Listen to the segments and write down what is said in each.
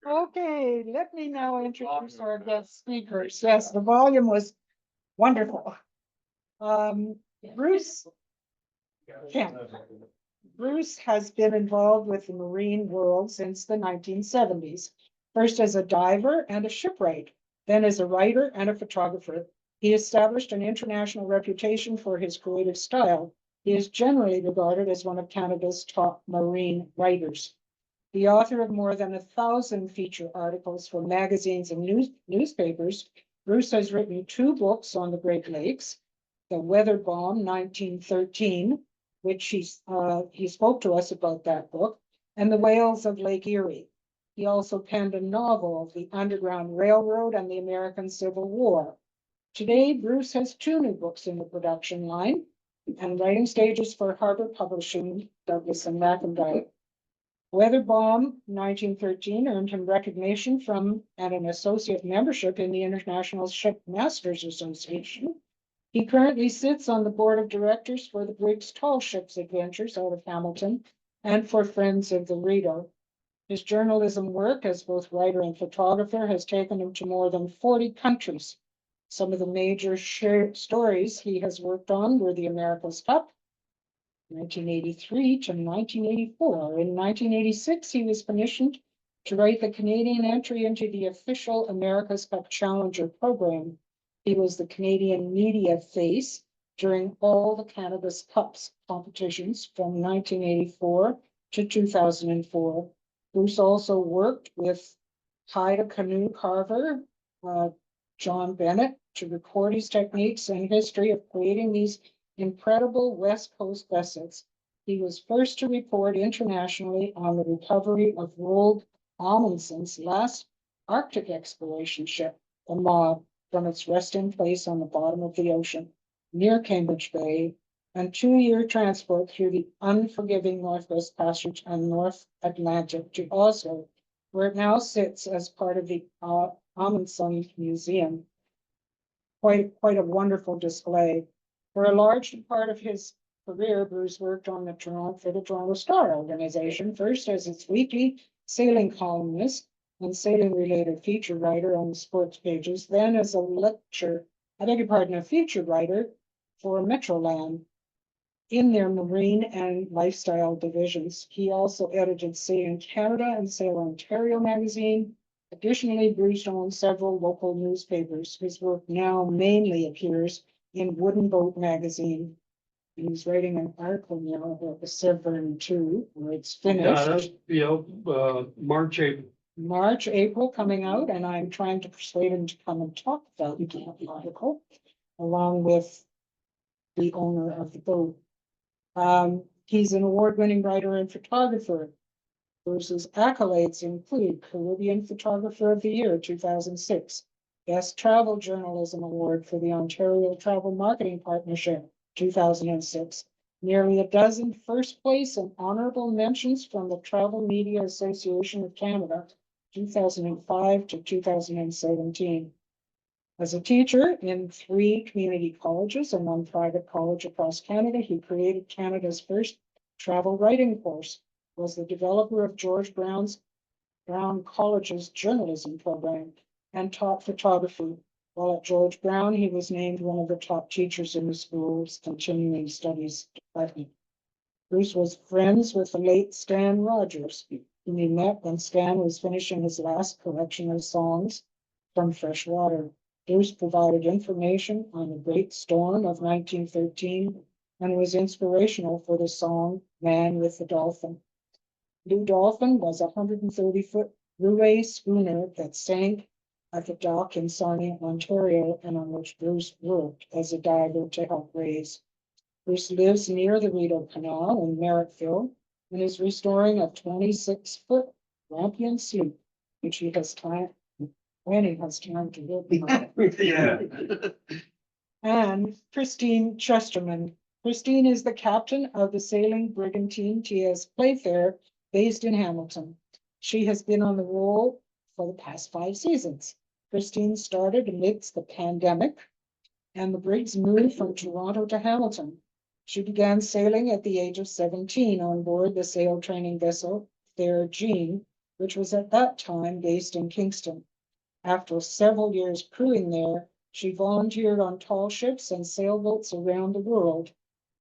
Okay, let me now introduce our guest speakers. Yes, the volume was wonderful. Bruce Kemp. Bruce has been involved with the marine world since the 1970s, first as a diver and a shipwright, then as a writer and a photographer. He established an international reputation for his creative style. He is generally regarded as one of Canada's top marine writers. The author of more than 1,000 feature articles for magazines and newspapers, Bruce has written 2 books on the Great Lakes, The Weather Bomb, 1913, which he spoke to us about that book, and The Whales of Lake Erie. He also penned a novel, The Underground Railroad and the American Civil War. Today, Bruce has 2 new books in the production line and writing stages for Harbor Publishing, Douglas and McIntyre. Weather Bomb 1913 earned him recognition from and an associate membership in the International Shipmasters Association. He currently sits on the board of directors for the Briggs Tall Ships Adventures out of Hamilton and for Friends of the Rideau. His journalism work as both writer and photographer has taken him to more than 40 countries. Some of the major stories he has worked on were the America's Cup, 1983 to 1984. In 1986, he was commissioned to write the Canadian entry into the official America's Cup Challenger program. He was the Canadian media face during all the Canada's Cups competitions from 1984 to 2004. Bruce also worked with Haida canoe carver John Bennett to record his techniques and history of creating these incredible West Coast vessels. He was first to report internationally on the recovery of Roald Amundson's last Arctic exploration ship, the Maud, from its resting place on the bottom of the ocean near Cambridge Bay, and 2-year transport through the unforgiving Northwest Passage and North Atlantic to Oslo, where it now sits as part of the Amundsen Museum. Quite a wonderful display. For a large part of his career, Bruce worked on the Toronto Star organization, first as its weekly sailing columnist and sailing-related feature writer on the sports pages, then as a feature writer for Metroland in their marine and lifestyle divisions. He also edited Sailing Canada and Sail Ontario magazine. Additionally, Bruce owns several local newspapers. His work now mainly appears in Wooden Boat magazine. He's writing an article now about the Severn 2, where it's finished. March, April coming out, and I'm trying to persuade him to come and talk about the article, along with the owner of the boat. He's an award-winning writer and photographer. Bruce's accolades include Caribbean Photographer of the Year 2006, Best Travel Journalism Award for the Ontario Travel Marketing Partnership 2006, nearly a dozen first place and honorable mentions from the Travel Media Association of Canada 2005 to 2017. As a teacher in 3 community colleges and 1 private college across Canada, he created Canada's first travel writing course, was the developer of George Brown College's journalism program, and taught photography. While at George Brown, he was named one of the top teachers in the school's continuing studies department. Bruce was friends with the late Stan Rogers, whom he met when Stan was finishing his last collection of songs from Freshwater. Bruce provided information on the Great Storm of 1913 and was inspirational for the song Man with the Dolphin. Blue Dolphin was a 130-foot Rouet schooner that sank at the dock in Sarnia, Ontario, and on which Bruce worked as a diver to help raise. Bruce lives near the Rideau Canal in Merrittville and is restoring a 26-foot Rampion sloop, which he has time when he has time to work on. Yeah. And Christine Chesterman. Christine is the captain of the sailing brigantine TS Playfair, based in Hamilton. She has been on the roll for the past 5 seasons. Christine started amidst the pandemic, and the Briggs moved from Toronto to Hamilton. She began sailing at the age of 17 on board the sail training vessel Fair Jean, which was at that time based in Kingston. After several years crewing there, she volunteered on tall ships and sailboats around the world.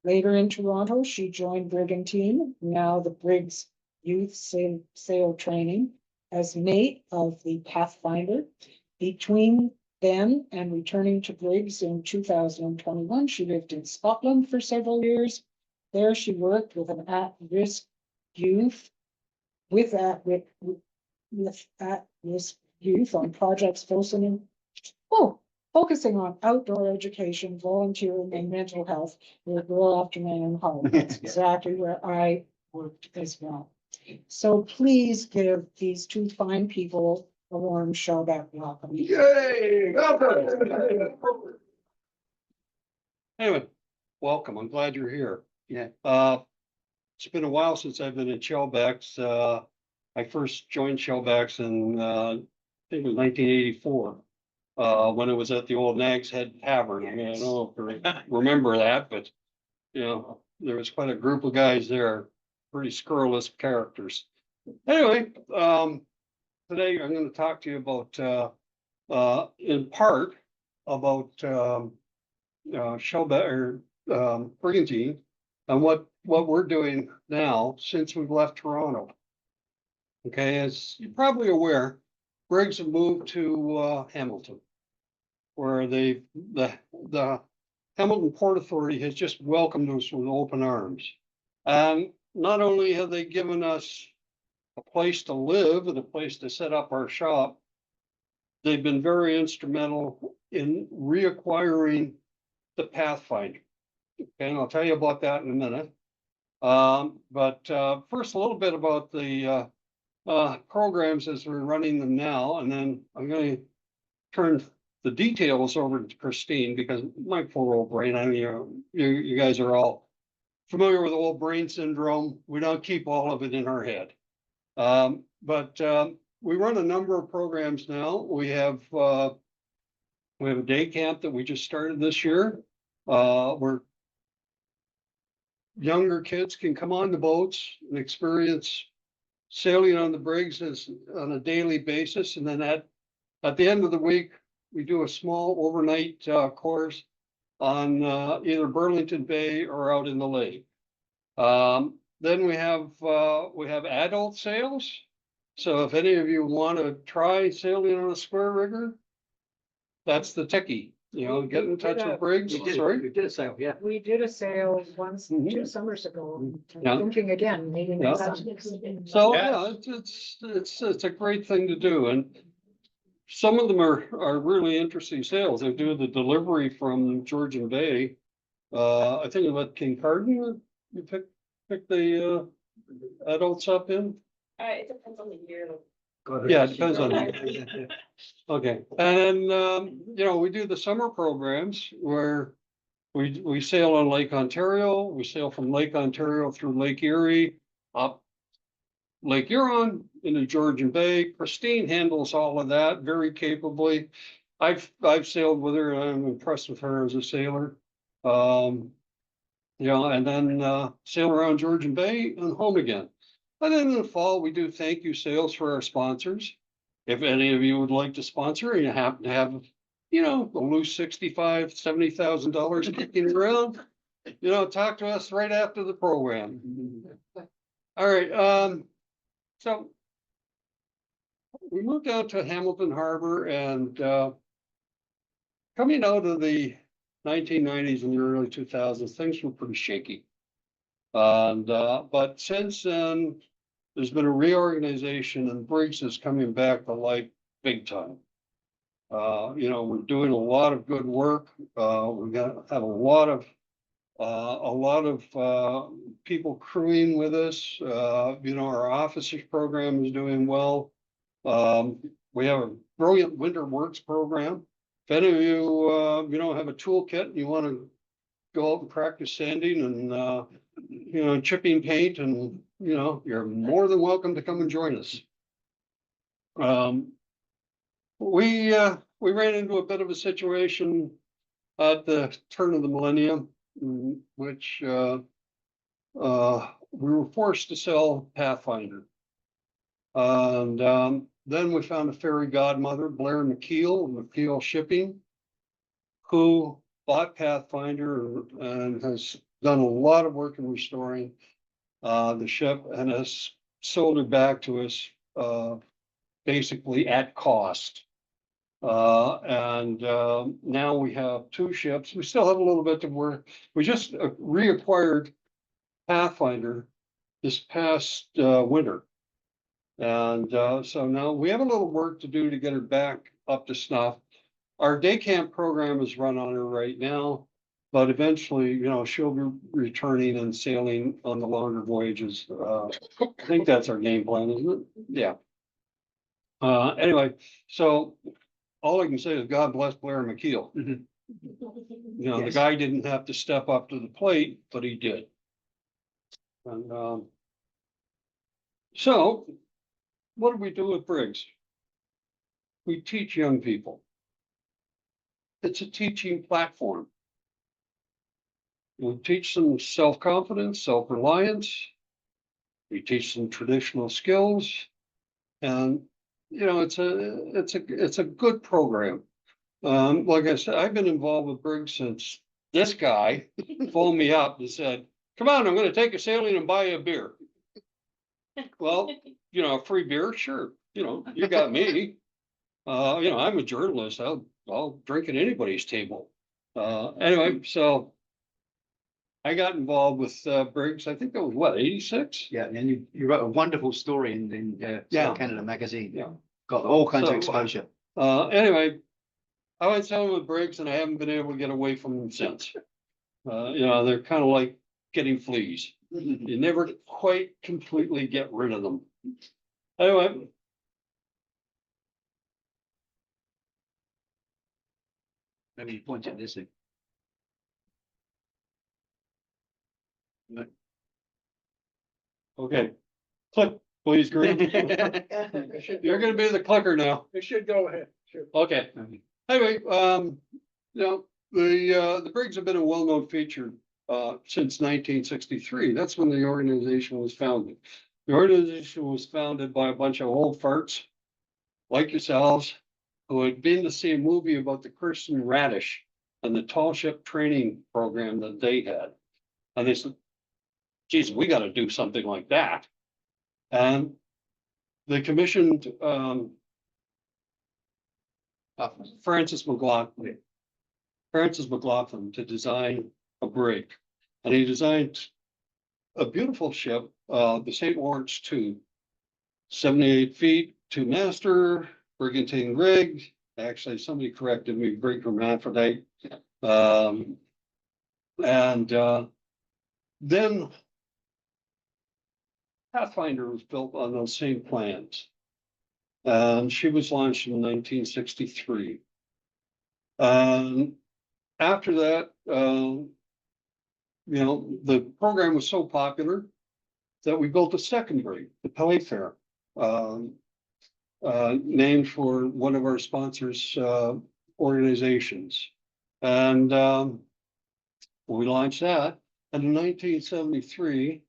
Later in Toronto, she joined Brigantine, now the Brigs Youth Sail Training, as mate of the Pathfinder. Between then and returning to Briggs in 2021, she lived in Scotland for several years. There she worked with an at-risk youth, with at-risk youth on projects focusing on outdoor education, volunteering, and mental health with Royal Afternoon and Home. That's exactly where I worked as well. So please give these two fine people a warm Shellback welcome. Yay! Anyway, welcome. I'm glad you're here. Yeah. It's been a while since I've been at Shellbacks. I first joined Shellbacks in I think it was 1984. When it was at the old Nag's Head Tavern. I mean, I don't know if you remember that, but you know, there was quite a group of guys there, pretty scurrilous characters. Anyway, today I'm going to talk to you about, in part, about Shellback or Brigantine and what we're doing now since we've left Toronto. Okay, as you're probably aware, Briggs have moved to Hamilton, where the Hamilton Port Authority has just welcomed us with open arms. And not only have they given us a place to live and a place to set up our shop, they've been very instrumental in reacquiring the Pathfinder. Okay, and I'll tell you about that in a minute. But first, a little bit about the programs as we're running them now, and then I'm going to turn the details over to Christine, because my poor old brain, I mean, you guys are all familiar with old brain syndrome. We don't keep all of it in our head. But we run a number of programs now. We have a day camp that we just started this year, where younger kids can come on the boats and experience sailing on the Briggs on a daily basis. And then at the end of the week, we do a small overnight course on either Burlington Bay or out in the lake. Then we have adult sails. So if any of you want to try sailing on a square rigger, that's the techie. You know, get in touch with Briggs. We did a sail, yeah. We did a sail once, Mhm. 2 summers ago. Yeah. Thinking again, maybe next Yeah. time. So Yeah. yeah, it's a great thing to do, and some of them are really interesting sails. They do the delivery from Georgian Bay. I think about Kincardine, you pick the adults up in. It depends on the year. Yeah, it depends on. Okay, and then you know, we do the summer programs where we sail on Lake Ontario. We sail from Lake Ontario through Lake Erie, up Lake Huron into Georgian Bay. Christine handles all of that very capably. I've sailed with her and I'm impressed with her as a sailor. You know, and then sail around Georgian Bay and home again. And then in the fall, we do thank you sails for our sponsors. If any of you would like to sponsor and you happen to have, you know, a loose $65,000, $70,000 kicking around, you know, talk to us right after the program. All right. So we moved down to Hamilton Harbor, and coming out of the 1990s and the early 2000s, things were pretty shaky. And but since then, there's been a reorganization, and Briggs is coming back to life big time. You know, we're doing a lot of good work. We're gonna have a lot of people crewing with us. You know, our officers program is doing well. We have a brilliant winter works program. If any of you, you know, have a toolkit and you want to go out and practice sanding and, you know, chipping paint, and, you know, you're more than welcome to come and join us. We ran into a bit of a situation at the turn of the millennium. which, we were forced to sell Pathfinder. And, then we found a fairy godmother, Blair McKeel Shipping, who bought Pathfinder and has done a lot of work in restoring the ship and has sold it back to us basically at cost. And now we have two ships. We still have a little bit to work. We just reacquired Pathfinder this past winter. And so now we have a little work to do to get her back up to snuff. Our day camp program is run on her right now, but eventually, she'll be returning and sailing on the longer voyages. I think that's our game plan, isn't it? Yeah. Anyway, so all I can say is God bless Blair McKeel. The Yes. guy didn't have to step up to the plate, but he did. And so what do we do with Briggs? We teach young people. It's a teaching platform. We teach them self-confidence, self-reliance. We teach them traditional skills. And, it's a good program. Like I said, I've been involved with Briggs since this guy phoned me up and said, come on, I'm gonna take a sailing and buy you a beer. Well, a free beer, sure, you got me. I'm a journalist, I'll drink at anybody's table. Anyway, so I got involved with Briggs, I think that was what, 86? Yeah, and you wrote a wonderful story in Yeah. Canada magazine. Yeah. Got all kinds of So, exposure. Anyway, I went sailing with Briggs and I haven't been able to get away from them since. They're kind of like getting fleas. You never quite completely get rid of them. Anyway. Maybe you point at this thing. Okay, click, please, Green. You're gonna be the clicker now. It should go ahead, sure. Okay, anyway, the Briggs have been a well-known feature since 1963. That's when the organization was founded. The organization was founded by a bunch of old farts like yourselves who had been to see a movie about the Kirsten Radish and the tall ship training program that they had. And they said, geez, we got to do something like that. And they commissioned Francis McLaughlin to design a brig. And he designed a beautiful ship, the St. Lawrence II, 78 feet, 2-master, brigantine rig. Actually, somebody corrected me, brig hermaphrodite. Then Pathfinder was built on those same plans. And she was launched in 1963. After that, the program was so popular that we built a second brig, the Playfair, named for one of our sponsors' organizations. And we launched that. And in 1973,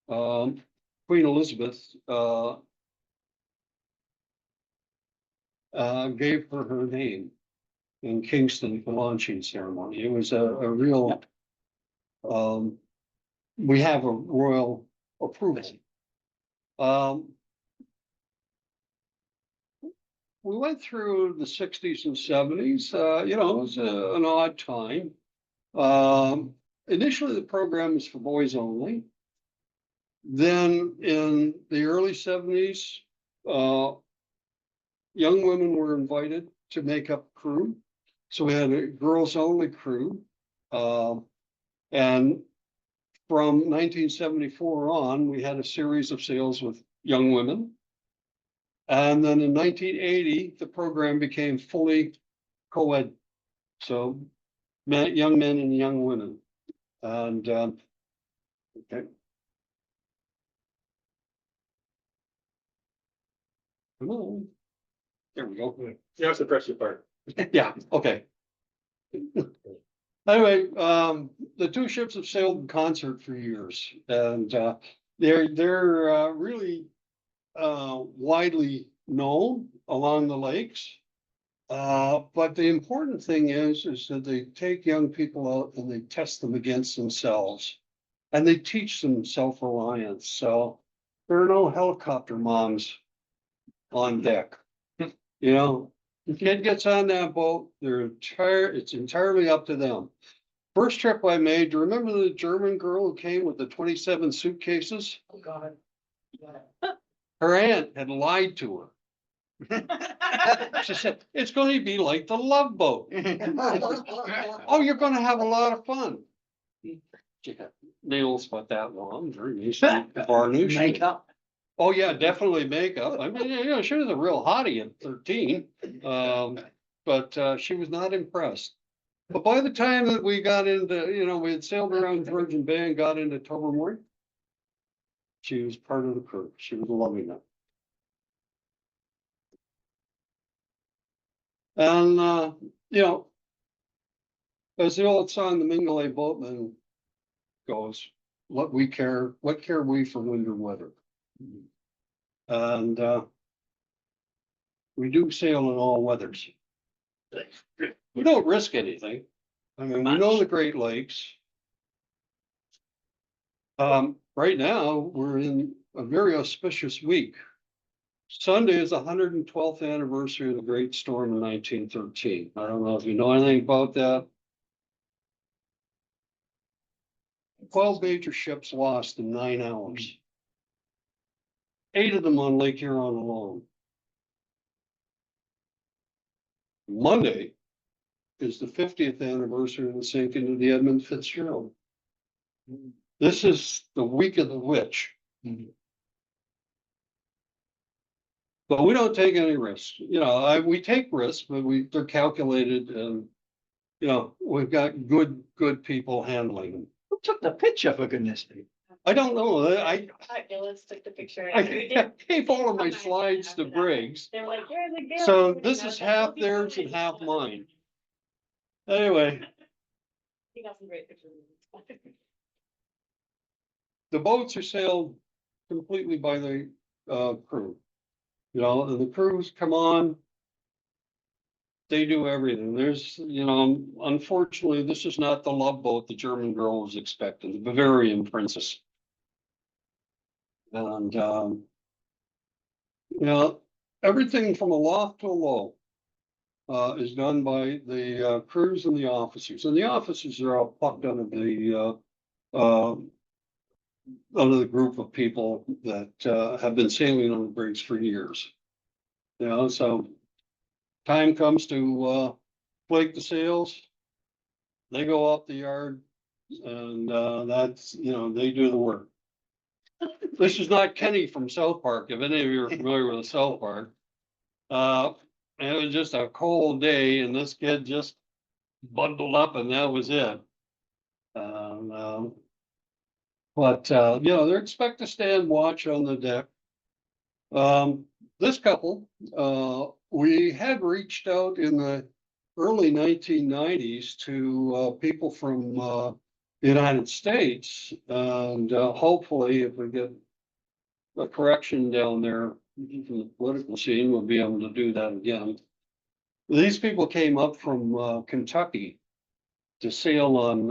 Queen Elizabeth gave her name in Kingston, the launching ceremony. It was a real, we have a royal approval. We went through the 60s and 70s, it was an odd time. Initially, the program was for boys only. Then in the early 70s, young women were invited to make up crew. So we had a girls only crew. And from 1974 on, we had a series of sails with young women. And then in 1980, the program became fully co-ed. So young men and young women. And okay. Hello. There we go. You have to press your button. Yeah, okay. Anyway, the two ships have sailed in concert for years, and they're really widely known along the lakes. But the important thing is that they take young people out and they test them against themselves, and they teach them self-reliance. So there are no helicopter moms on deck. You know, the kid gets on that boat, it's entirely up to them. First trip I made, do you remember the German girl who came with the 27 suitcases? Oh, God. Her aunt had lied to her. She said, it's going to be like the Love Boat. Oh, you're going to have a lot of fun. She had nails about that long, very easy, varnish. Makeup. Oh, yeah, definitely makeup. I mean, she was a real hottie at 13. But she was not impressed. But by the time that we got into, we had sailed around Virgin Bay and got into Tobermory, she was part of the crew. She was loving it. And, as the old song, the Mingulay Boatman goes, what care we for wind or weather? And, we do sail in all weathers. We don't risk anything. I mean, we know the Great Lakes. Right now, we're in a very auspicious week. Sunday is the 112th anniversary of the Great Storm in 1913. I don't know if you know anything about that. 12 major ships lost in 9 hours. 8 of them on Lake Huron alone. Monday is the 50th anniversary of the sinking of the Edmund Fitzgerald. This is the week of the witch. But we don't take any risks. We take risks, but they're calculated, and we've got good people handling them. Who took the picture, for goodness sake? I don't know. I Phyllis took the picture. gave all of my slides to Briggs. They're like, here's a gift. So this is half theirs and half mine. Anyway, He got some great pictures. the boats are sailed completely by the crew. And the crews come on. They do everything. There's, unfortunately, this is not the Love Boat the German girl was expecting, the Bavarian Princess. And, everything from aloft to alow is done by the crews and the officers. And the officers are all plucked under the group of people that have been sailing on the Briggs for years. So time comes to flake the sails. They go up the yard, and that's, they do the work. This is not Kenny from South Park, if any of you are familiar with South Park. It was just a cold day, and this kid just bundled up, and that was it. But they're expected to stand watch on the deck. This couple, we had reached out in the early 1990s to people from the United States, and hopefully, if we get a correction down there from the political scene, we'll be able to do that again. These people came up from Kentucky to sail on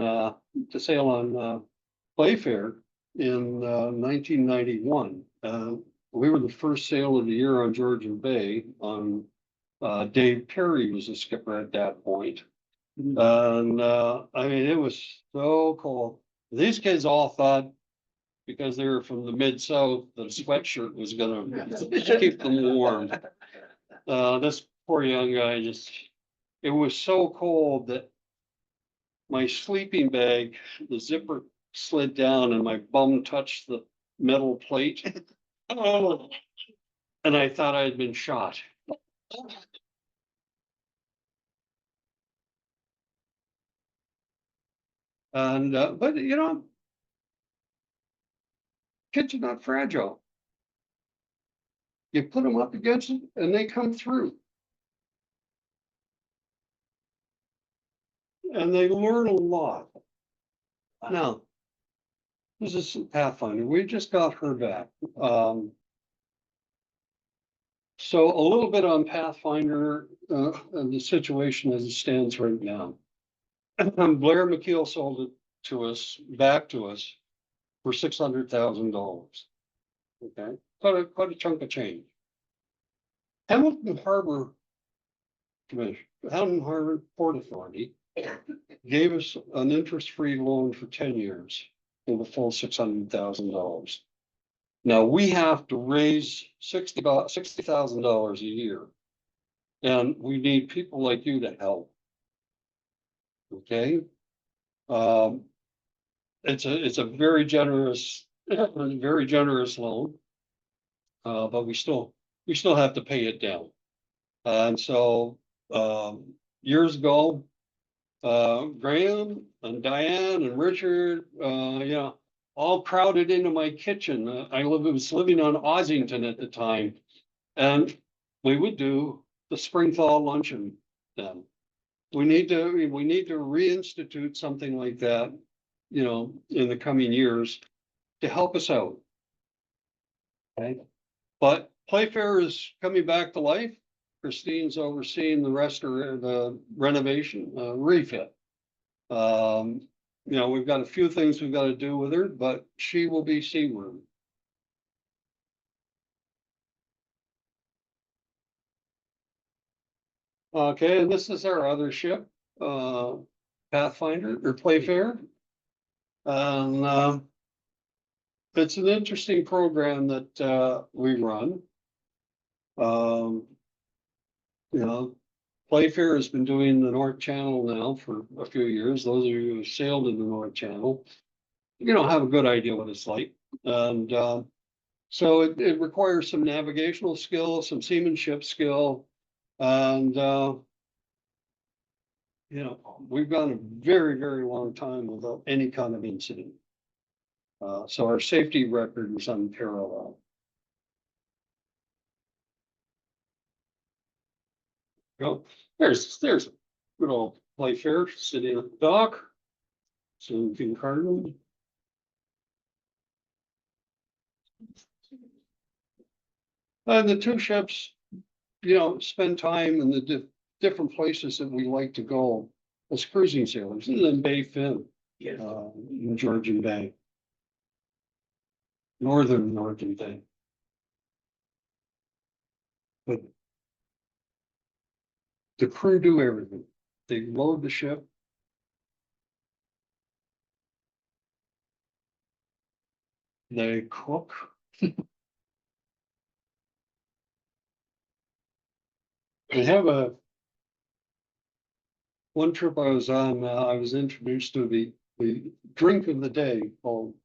Playfair in 1991. We were the first sail of the year on Georgian Bay. Dave Perry was the skipper at that point. And it was so cold. These kids all thought, because they were from the Mid-South, that a sweatshirt was gonna keep them warm. This poor young guy it was so cold that my sleeping bag, the zipper slid down and my bum touched the metal plate. Oh, and I thought I had been shot. And, but kids are not fragile. You put them up against it and they come through. and they learn a lot. Now, this is Pathfinder. We just got her back. So a little bit on Pathfinder, and the situation as it stands right now. Blair McKeel sold it to us, back to us for $600,000. Okay, quite a chunk of change. Hamilton Harbor Commission, Hamilton Harbor Port Authority gave us an interest-free loan for 10 years for the full $600,000. Now we have to raise $60,000 a year. And we need people like you to help. Okay? It's a very generous loan. But we still have to pay it down. And so, years ago, Graham and Diane and Richard, all crowded into my kitchen. I was living on Ossington at the time, and we would do the spring fall luncheon then. We need to reinstitute something like that, in the coming years to help us out. Okay, but Playfair is coming back to life. Christine's overseeing the rest of the renovation, refit. We've got a few things we've got to do with her, but she will be seaworthy. Okay, and this is our other ship, Pathfinder or Playfair. And it's an interesting program that we run. Playfair has been doing the North Channel now for a few years. Those of you who sailed in the North Channel, have a good idea what it's like. And so it requires some navigational skill, some seamanship skill. And we've gone a very, very long time without any kind of incident. So our safety record is unparalleled. There's a good old Playfair sitting at the dock. So you can cardinal. And the two ships, spend time in the different places that we like to go as cruising sailors, and then Bay Fin, in Georgian Bay, Northern Bay. But the crew do everything. They load the ship. They cook. They have one trip I was on, I was introduced to the drink of the day called,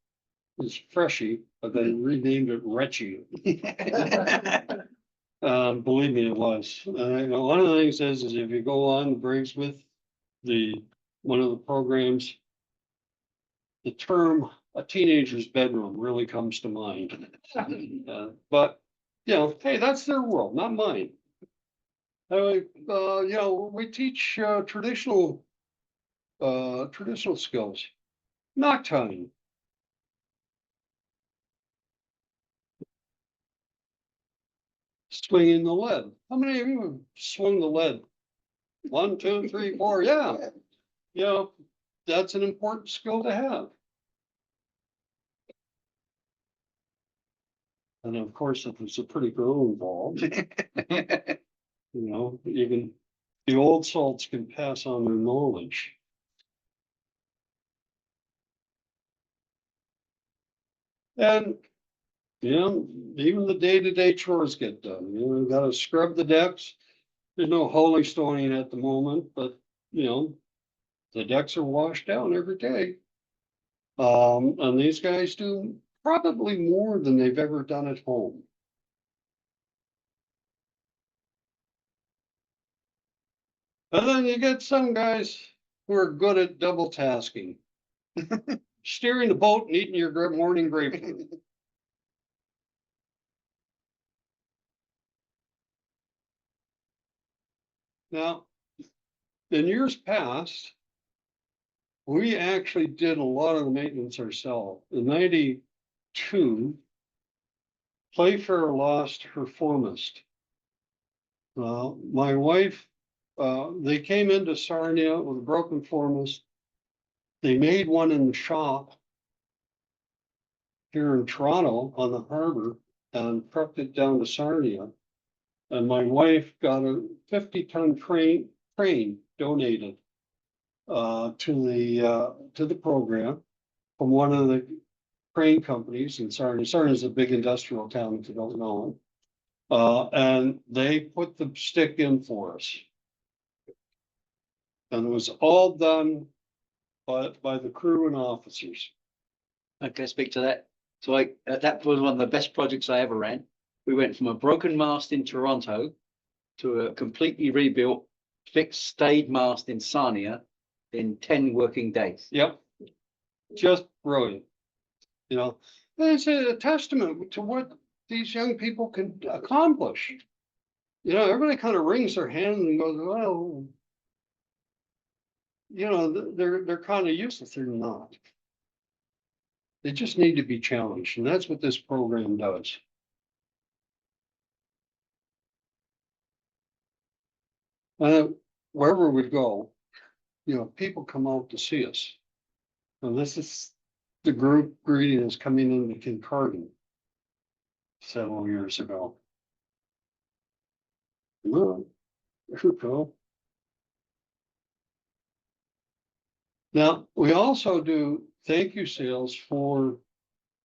it's Freshie, but they renamed it Retchie. Believe me, it was. One of the things is if you go on Brigs with one of the programs, the term a teenager's bedroom really comes to mind. But hey, that's their world, not mine. We teach traditional skills, knot tying. Swinging the lead. How many of you have swung the lead? 1, 2, 3, 4. Yeah. That's an important skill to have. And of course, if there's a pretty girl involved, even the old salts can pass on their knowledge. And even the day-to-day chores get done. We've got to scrub the decks. There's no holy stoning at the moment, but the decks are washed down every day. And these guys do probably more than they've ever done at home. And then you get some guys who are good at double tasking. Steering the boat and eating your morning grapefruit. Now, in years past, we actually did a lot of the maintenance ourselves. In 92, Playfair lost her foremast. My wife, they came into Sarnia with a broken foremast. They made one in the shop here in Toronto on the harbor and trucked it down to Sarnia. And my wife got a 50-ton crane donated to the program from one of the crane companies in Sarnia. Sarnia is a big industrial town, if you don't know it. And they put the stick in for us. And it was all done by the crew and officers. Okay, speak to that. So that was one of the best projects I ever ran. We went from a broken mast in Toronto to a completely rebuilt, fixed stayed mast in Sarnia in 10 working days. Yep. Just brilliant. You know, it's a testament to what these young people can accomplish. You know, everybody kind of wrings their hand and goes, well, you know, they're kind of useless. They're not. They just need to be challenged, and that's what this program does. Wherever we go, you know, people come out to see us. And this is the group greeting is coming into Kincardine several years ago. Well, cool. Now, we also do thank you sales for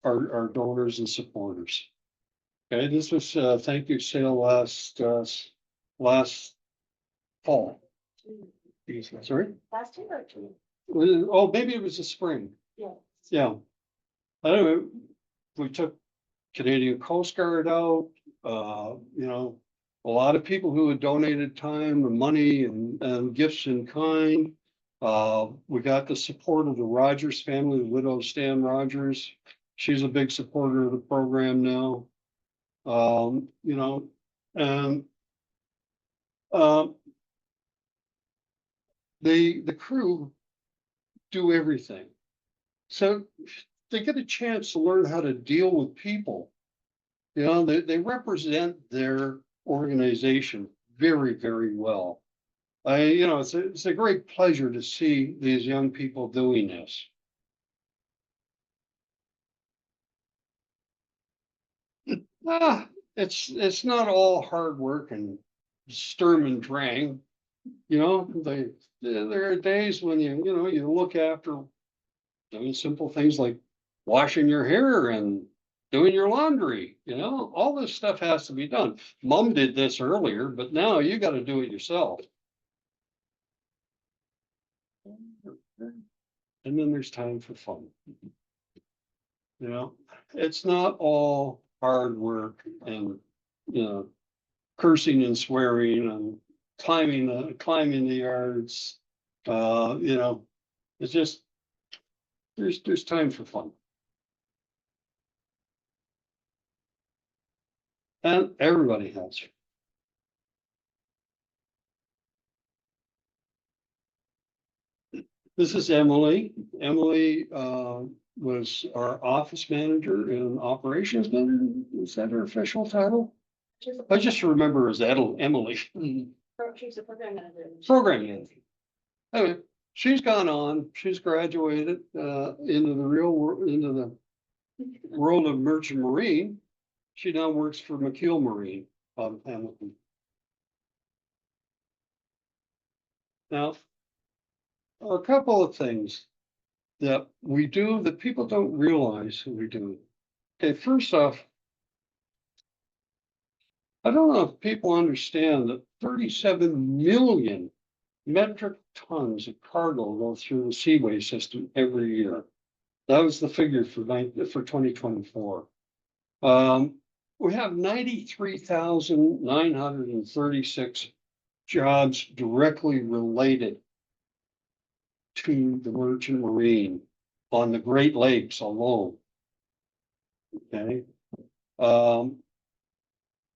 our donors and supporters. Okay, this was a thank you sale last fall. Sorry? Last year or two? Oh, maybe it was the spring. Yeah. Yeah. I don't know. We took Canadian Coast Guard out, you know, a lot of people who had donated time and money and gifts in kind. We got the support of the Rogers family, the widow of Stan Rogers. She's a big supporter of the program now. You know, and the crew do everything. So they get a chance to learn how to deal with people. You know, they represent their organization very, very well. You know, it's a great pleasure to see these young people doing this. It's not all hard work and sturm and drang. You know, there are days when you look after doing simple things like washing your hair and doing your laundry. You know, all this stuff has to be done. Mom did this earlier, but now you got to do it yourself. And then there's time for fun. You know, it's not all hard work and, you know, cursing and swearing and climbing the yards. You know, it's just there's time for fun. And everybody has. This is Emily. Emily was our office manager and operations manager. Is that her official title? I just remember her as Emily. She's a program manager. Program manager. Anyway, she's gone on. She's graduated into the real world, into the world of merchant marine. She now works for McKeel Marine out of Hamilton. Now, a couple of things that we do that people don't realize we do. Okay, first off, I don't know if people understand that 37 million metric tons of cargo go through the seaway system every year. That was the figure for 2024. We have 93,936 jobs directly related to the merchant marine on the Great Lakes alone. Okay.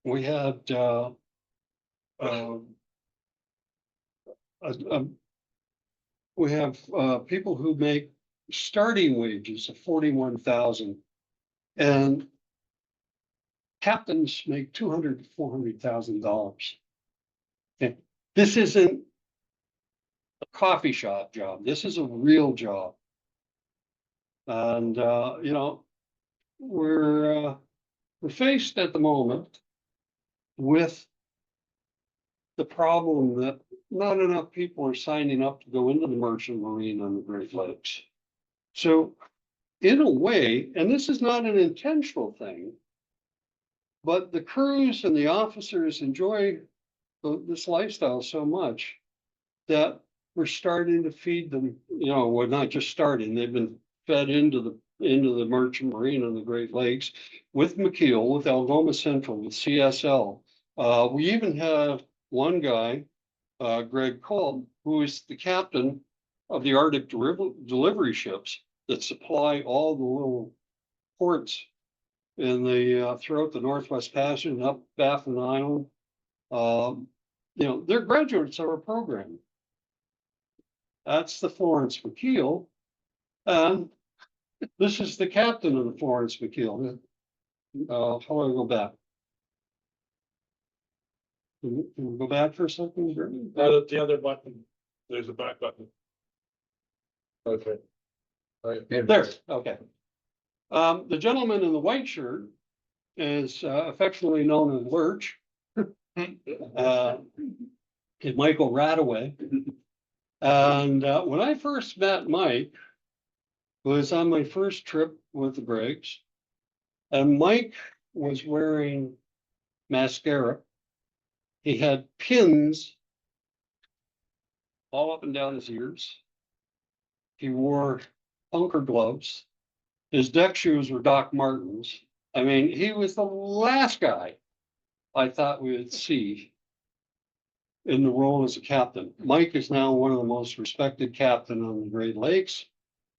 We had we have people who make starting wages of 41,000. And captains make $200,000 to $400,000. Okay, this isn't a coffee shop job. This is a real job. And you know, we're faced at the moment with the problem that not enough people are signing up to go into the merchant marine on the Great Lakes. So in a way, and this is not an intentional thing, but the crews and the officers enjoy this lifestyle so much that we're starting to feed them, you know, we're not just starting, they've been fed into the merchant marine on the Great Lakes with McKeel, with Algoma Central, with CSL. We even have one guy, Greg Kolb, who is the captain of the Arctic delivery ships that supply all the little ports in the throughout the Northwest Passage and up Baffin Island. You know, they're graduates of our program. That's the Florence McKeel. And this is the captain of the Florence McKeel. How do I go back? Can we go back for a second? The other button, there's a back button. Okay. Right. There, okay. The gentleman in the white shirt is affectionately known as Lurch. Is Michael Radaway. And when I first met Mike, it was on my first trip with the Briggs. And Mike was wearing mascara. He had pins all up and down his ears. He wore bunker gloves. His deck shoes were Doc Martens. I mean, he was the last guy I thought we would see in the role as a captain. Mike is now one of the most respected captain on the Great Lakes.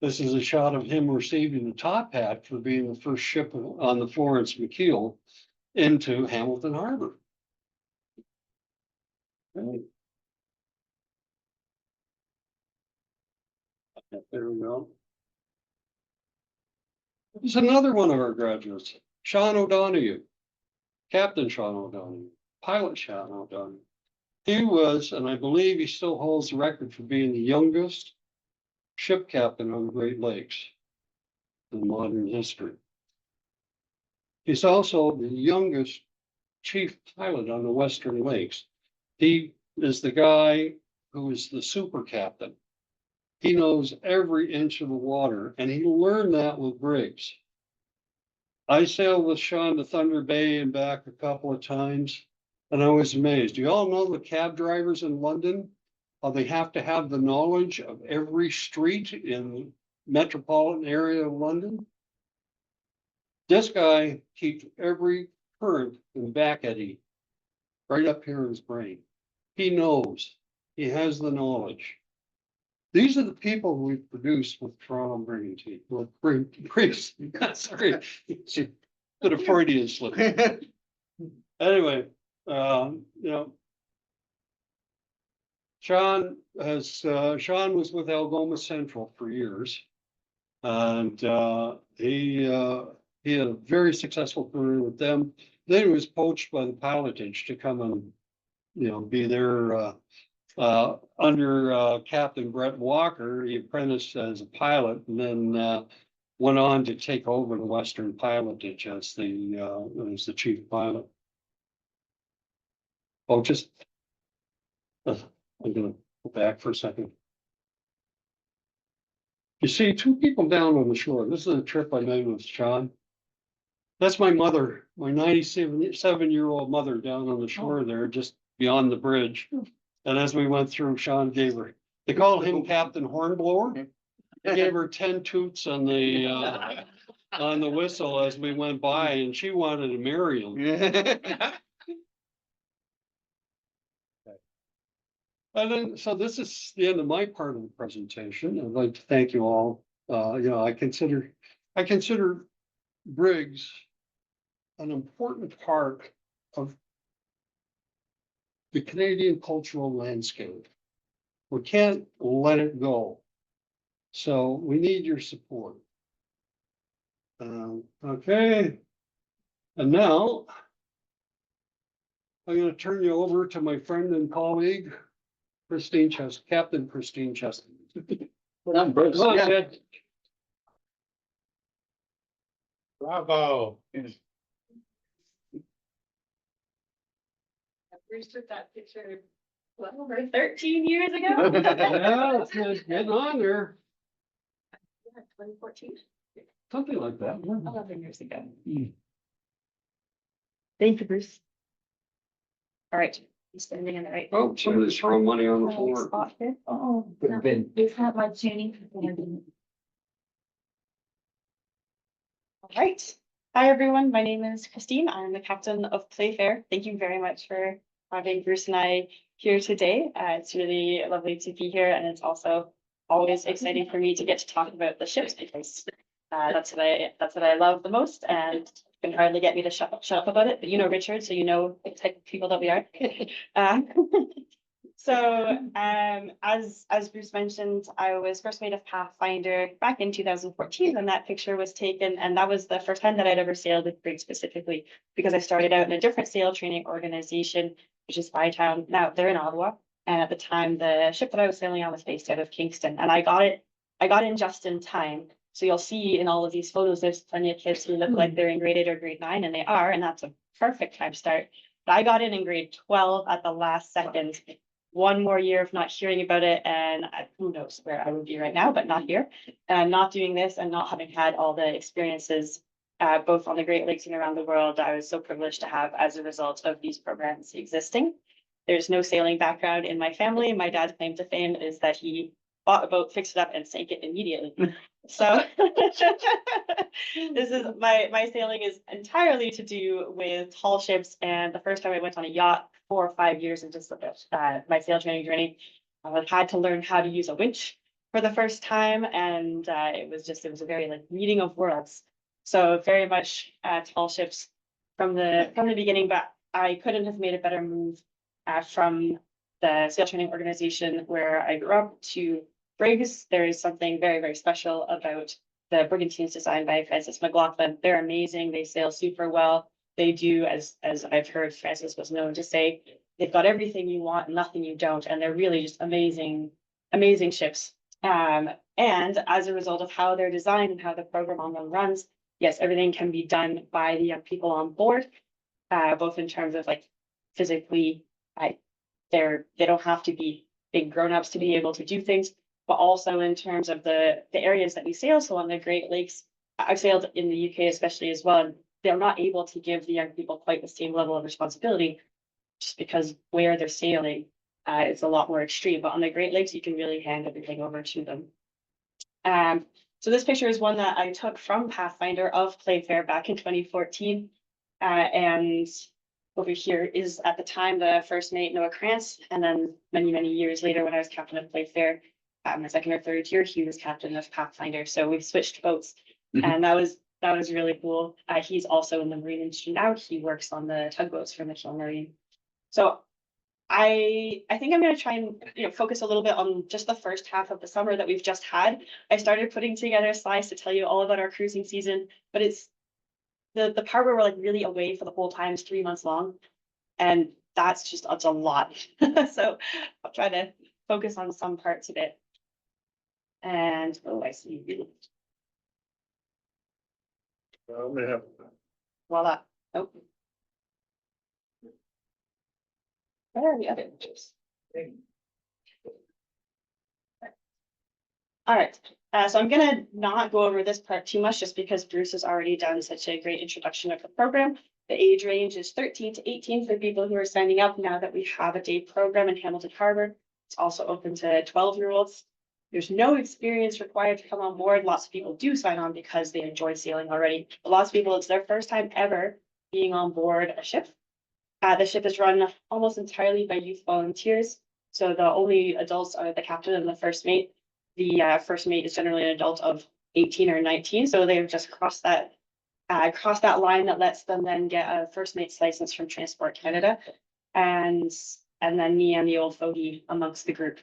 This is a shot of him receiving the top hat for being the first ship on the Florence McKeel into Hamilton Harbor. Right. There we go. There's another one of our graduates, Sean O'Donoghue, Captain Sean O'Donoghue, Pilot Sean O'Donoghue. He was, and I believe he still holds the record for being the youngest ship captain on the Great Lakes in modern history. He's also the youngest chief pilot on the Western Lakes. He is the guy who is the super captain. He knows every inch of the water, and he learned that with Briggs. I sailed with Sean to Thunder Bay and back a couple of times, and I was amazed. You all know the cab drivers in London, how they have to have the knowledge of every street in the metropolitan area of London. This guy keeps every current in back eddy right up here in his brain. He knows. He has the knowledge. These are the people we've produced with Toronto Brigantine. With Briggs. Sorry, bit of Freudian slip. Anyway, you know, Sean was with Algoma Central for years, and he had a very successful career with them. Then he was poached by the pilotage to come and, you know, be their under Captain Brett Walker. He apprenticed as a pilot and then went on to take over the Western pilotage as the chief pilot. Oh, just I'm gonna go back for a second. You see two people down on the shore. This is a trip I made with Sean. That's my mother, my 97-year-old mother down on the shore there, just beyond the bridge. And as we went through, Sean gave her, they call him Captain Hornblower. He gave her 10 toots on the whistle as we went by, and she wanted to marry him. And then, so this is the end of my part of the presentation. I'd like to thank you all. You know, I consider Briggs an important part of the Canadian cultural landscape. We can't let it go. So we need your support. Okay. And now I'm gonna turn you over to my friend and colleague, Captain Christine Chesterman. I'm Bruce. Go Yeah. ahead. Bravo. Bruce took that picture, well, over 13 years ago. Yeah, it's getting on there, 2014, something like that. 11 years ago. Thank you, Bruce. All right, I'm standing in the right. Oh, somebody's throwing money on the right floor. spot here. Oh, Could have been. we've had my tuning. All right. Hi, everyone. My name is Christine. I'm the captain of Playfair. Thank you very much for having Bruce and I here today. It's really lovely to be here, and it's also always exciting for me to get to talk about the ships because that's what I love the most, and you can hardly get me to shut up about it. But you know Richard, so you know the type of people that we are. So, as Bruce mentioned, I was first mate of Pathfinder back in 2014, and that picture was taken, and that was the first time that I'd ever sailed with Brigs specifically, because I started out in a different sail training organization, which is Town. Now they're in Ottawa, and at the time, the ship that I was sailing on was based out of Kingston, and I got in just in time. So you'll see in all of these photos, there's plenty of kids who look like they're in grade 8 or grade 9, and they are, and that's a perfect time start. But I got in grade 12 at the last second. One more year of not hearing about it, and who knows where I would be right now, but not here. And not doing this and not having had all the experiences, both on the Great Lakes and around the world, I was so privileged to have as a result of these programs existing. There's no sailing background in my family. My dad's claim to fame is that he bought a boat, fixed it up, and sank it immediately. So this is my sailing is entirely to do with tall ships. And the first time I went on a yacht 4 or 5 years into my sail training journey, I had to learn how to use a winch for the first time, and it was a very like meeting of worlds. So very much tall ships from the beginning, but I couldn't have made a better move from the sail training organization where I grew up to Briggs. There is something very, very special about the Brigantines designed by Francis McLaughlin. They're amazing. They sail super well. They do, as I've heard Francis was known to say, they've got everything you want and nothing you don't. And they're really just amazing, amazing ships. And as a result of how they're designed and how the program on them runs, yes, everything can be done by the young people on board, both in terms of like physically, they don't have to be big grown-ups to be able to do things, but also in terms of the areas that we sail. So on the Great Lakes, I've sailed in the UK especially as well, and they're not able to give the young people quite the same level of responsibility just because where they're sailing, it's a lot more extreme. But on the Great Lakes, you can really hand everything over to them. So this picture is one that I took from Pathfinder of Playfair back in 2014. And over here is at the time the first mate Noah Krantz, and then many, many years later when I was captain of Playfair, my second or third year, he was captain of Pathfinder. So we've switched boats, and that was really cool. He's also in the marine industry now. He works on the tugboats for Mitchell Marine. So I think I'm going to try and focus a little bit on just the first half of the summer that we've just had. I started putting together slides to tell you all about our cruising season, but it's the part where we're like really away for the whole time is 3 months long, and it's a lot. So I'll try to focus on some parts of it. And I see. Voila. Oh. Where are the other pictures? All right, so I'm gonna not go over this part too much just because Bruce has already done such a great introduction of the program. The age range is 13 to 18 for people who are signing up now that we have a day program in Hamilton Harbor. It's also open to 12-year-olds. There's no experience required to come on board. Lots of people do sign on because they enjoy sailing already. But lots of people, it's their first time ever being on board a ship. The ship is run almost entirely by youth volunteers. So the only adults are the captain and the first mate. The first mate is generally an adult of 18 or 19. So they've just crossed that line that lets them then get a first mate's license from Transport Canada. And then me and the old fogey amongst the group.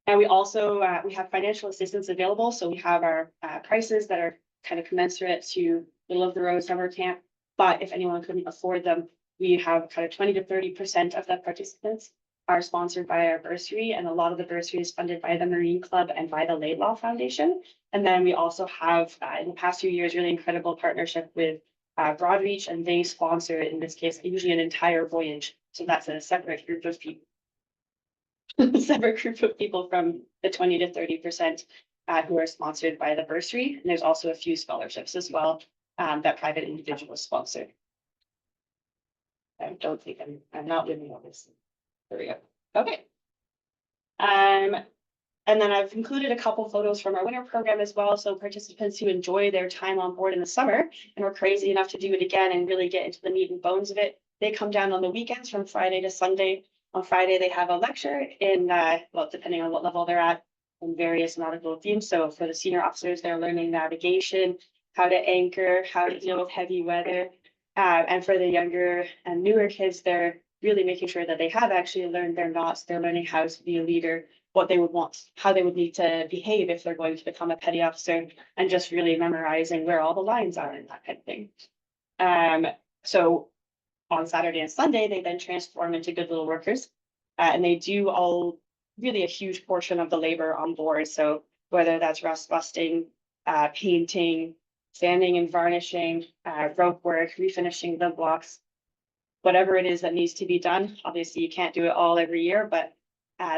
And we also, we have financial assistance available, so we have our prices that are kind of commensurate to middle of the road summer camp. But if anyone couldn't afford them, we have kind of 20 to 30% of the participants are sponsored by our bursary, and a lot of the bursary is funded by the Marine Club and by the Laidlaw Foundation. And then we also have, in the past few years, really incredible partnership with Broadreach, and they sponsor, in this case, usually an entire voyage. So that's a separate group of people. Separate group of people from the 20 to 30% who are sponsored by the bursary. And there's also a few scholarships as well that private individuals sponsor. I don't think I'm not living on this. There we go. Okay. And then I've included a couple photos from our winter program as well. So participants who enjoy their time on board in the summer and were crazy enough to do it again and really get into the meat and bones of it, they come down on the weekends from Friday to Sunday. On Friday, they have a lecture in, well, depending on what level they're at, in various nautical themes. So for the senior officers, they're learning navigation, how to anchor, how to deal with heavy weather. And for the younger and newer kids, they're really making sure that they have actually learned their knots. They're learning how to be a leader, what they would want, how they would need to behave if they're going to become a petty officer, and just really memorizing where all the lines are and that kind of thing. So on Saturday and Sunday, they then transform into good little workers. And they do all really a huge portion of the labor on board. So whether that's rust busting, painting, sanding and varnishing, rope work, refinishing the blocks, whatever it is that needs to be done. Obviously, you can't do it all every year, but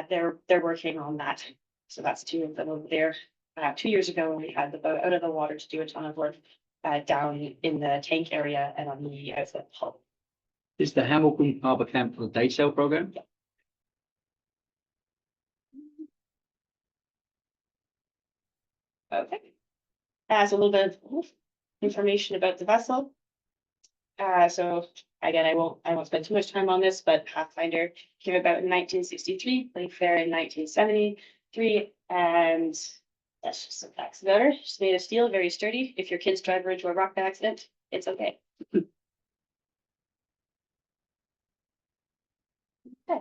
they're working on that. So that's two of them over there. 2 years ago, when we had the boat out of the water to do a ton of work down in the tank area and on the outlet hull. Is the Hamilton Harbour Camp a day sail program? Yeah. Okay. So a little bit of information about the vessel. So again, I won't spend too much time on this, but Pathfinder came about in 1963, Playfair in 1973, and that's just some facts about her. She's made of steel, very sturdy. If your kids drive her into a rock accident, it's okay. Okay.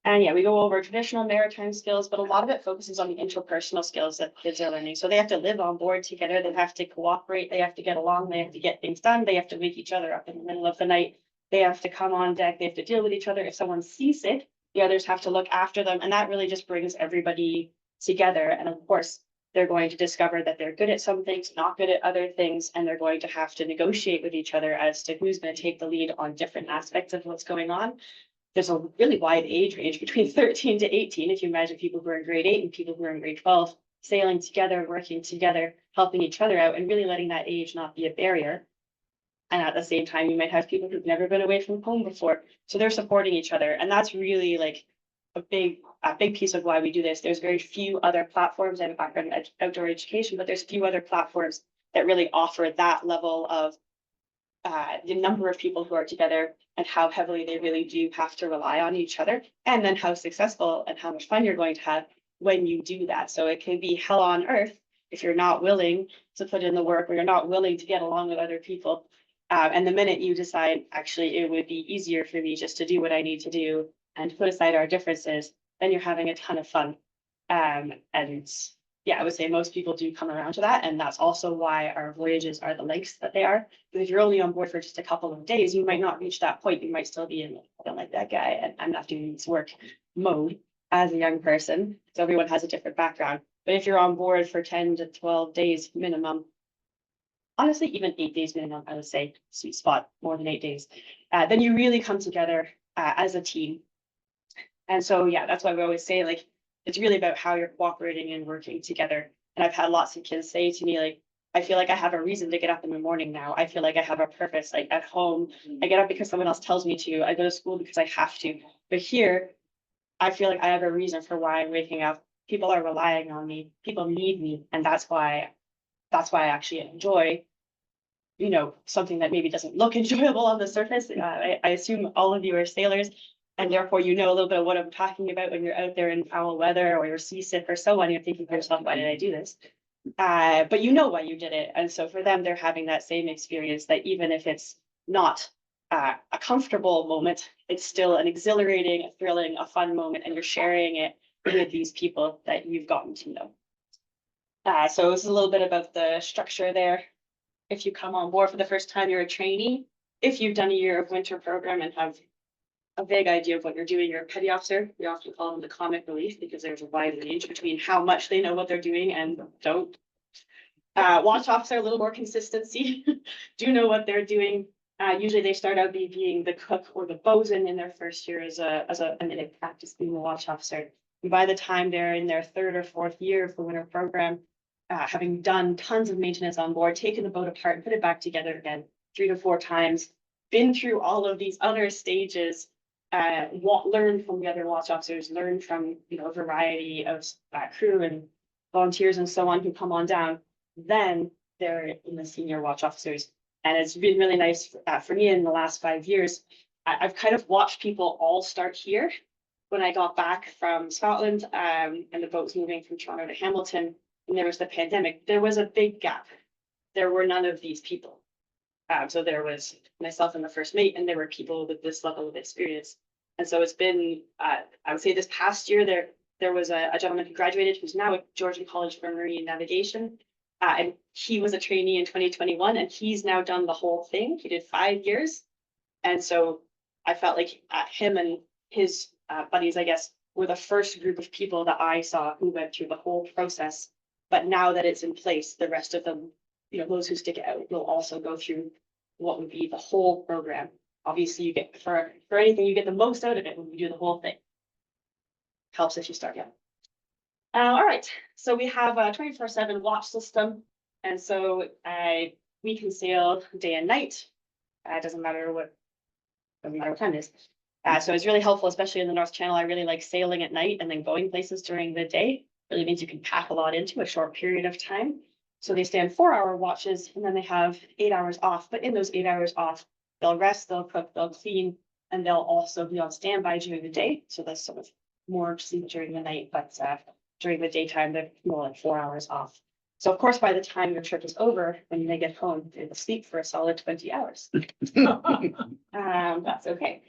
And yeah, we go over traditional maritime skills, but a lot of it focuses on the interpersonal skills that kids are learning. So they have to live on board together. They have to cooperate. They have to get along. They have to get things done. They have to wake each other up in the middle of the night. They have to come on deck. They have to deal with each other. If someone's seasick, the others have to look after them. And that really just brings everybody together. And of course, they're going to discover that they're good at some things, not good at other things, and they're going to have to negotiate with each other as to who's going to take the lead on different aspects of what's going on. There's a really wide age range between 13 to 18. If you imagine people who are in grade 8 and people who are in grade 12, sailing together, working together, helping each other out, and really letting that age not be a barrier. And at the same time, you might have people who've never been away from home before. So they're supporting each other. And that's really like a big piece of why we do this. There's very few other platforms. I have a background in outdoor education, but there's few other platforms that really offer that level of the number of people who are together and how heavily they really do have to rely on each other, and then how successful and how much fun you're going to have when you do that. So it can be hell on earth if you're not willing to put in the work, or you're not willing to get along with other people. And the minute you decide, actually, it would be easier for me just to do what I need to do and put aside our differences, then you're having a ton of fun. And yeah, I would say most people do come around to that. And that's also why our voyages are the lengths that they are. Because if you're only on board for just a couple of days, you might not reach that point. You might still be in, I don't like that guy, and I'm not doing this work mode as a young person. So everyone has a different background. But if you're on board for 10 to 12 days minimum, honestly, even 8 days minimum, I would say, sweet spot, more than 8 days, then you really come together as a team. And so, yeah, that's why we always say, like, it's really about how you're cooperating and working together. And I've had lots of kids say to me, like, I feel like I have a reason to get up in the morning now. I feel like I have a purpose. Like at home, I get up because someone else tells me to. I go to school because I have to. But here, I feel like I have a reason for why I'm waking up. People are relying on me. People need me. And that's why I actually enjoy, you know, something that maybe doesn't look enjoyable on the surface. I assume all of you are sailors, and therefore you know a little bit of what I'm talking about when you're out there in foul weather or you're seasick or so on. You're thinking to yourself, why did I do this? But you know why you did it. And so for them, they're having that same experience, that even if it's not a comfortable moment, it's still an exhilarating, a thrilling, a fun moment, and you're sharing it with these people that you've gotten to know. So this is a little bit about the structure there. If you come on board for the first time, you're a trainee. If you've done a year of winter program and have a vague idea of what you're doing, you're a petty officer. We often call them the comic relief because there's a wide range between how much they know what they're doing and don't. Watch officer, a little more consistency, do know what they're doing. Usually they start out being the cook or the bosun in their first year and they practice being a watch officer. And by the time they're in their third or fourth year of the winter program, having done tons of maintenance on board, taken the boat apart and put it back together again 3 to 4 times, been through all of these other stages, learned from the other watch officers, learned from, a variety of crew and volunteers and so on who come on down, then they're in the senior watch officers. And it's been really nice for me in the last 5 years. I've kind of watched people all start here. When I got back from Scotland, and the boat was moving from Toronto to Hamilton, and there was the pandemic, there was a big gap. There were none of these people. So there was myself and the first mate, and there were people with this level of experience. And so it's been, I would say this past year, there was a gentleman who graduated who's now at Georgian College for Marine Navigation. And he was a trainee in 2021, and he's now done the whole thing. He did 5 years. And so I felt like him and his buddies, I guess, were the first group of people that I saw who went through the whole process. But now that it's in place, the rest of them, those who stick it out will also go through what would be the whole program. Obviously, you get for anything, you get the most out of it when you do the whole thing. Helps if you start young. All right, so we have a 24/7 watch system, and so we can sail day and night. Doesn't matter what time it is. So it's really helpful, especially in the North Channel. I really like sailing at night and then going places during the day. Really means you can pack a lot into a short period of time. So they stand 4-hour watches, and then they have 8 hours off. But in those 8 hours off, they'll rest, they'll cook, they'll clean, and they'll also be on standby during the day. So that's sort of more sleep during the night, but during the daytime, they're more like 4 hours off. So of course, by the time your trip is over, when they get home, they will sleep for a solid 20 hours. That's okay.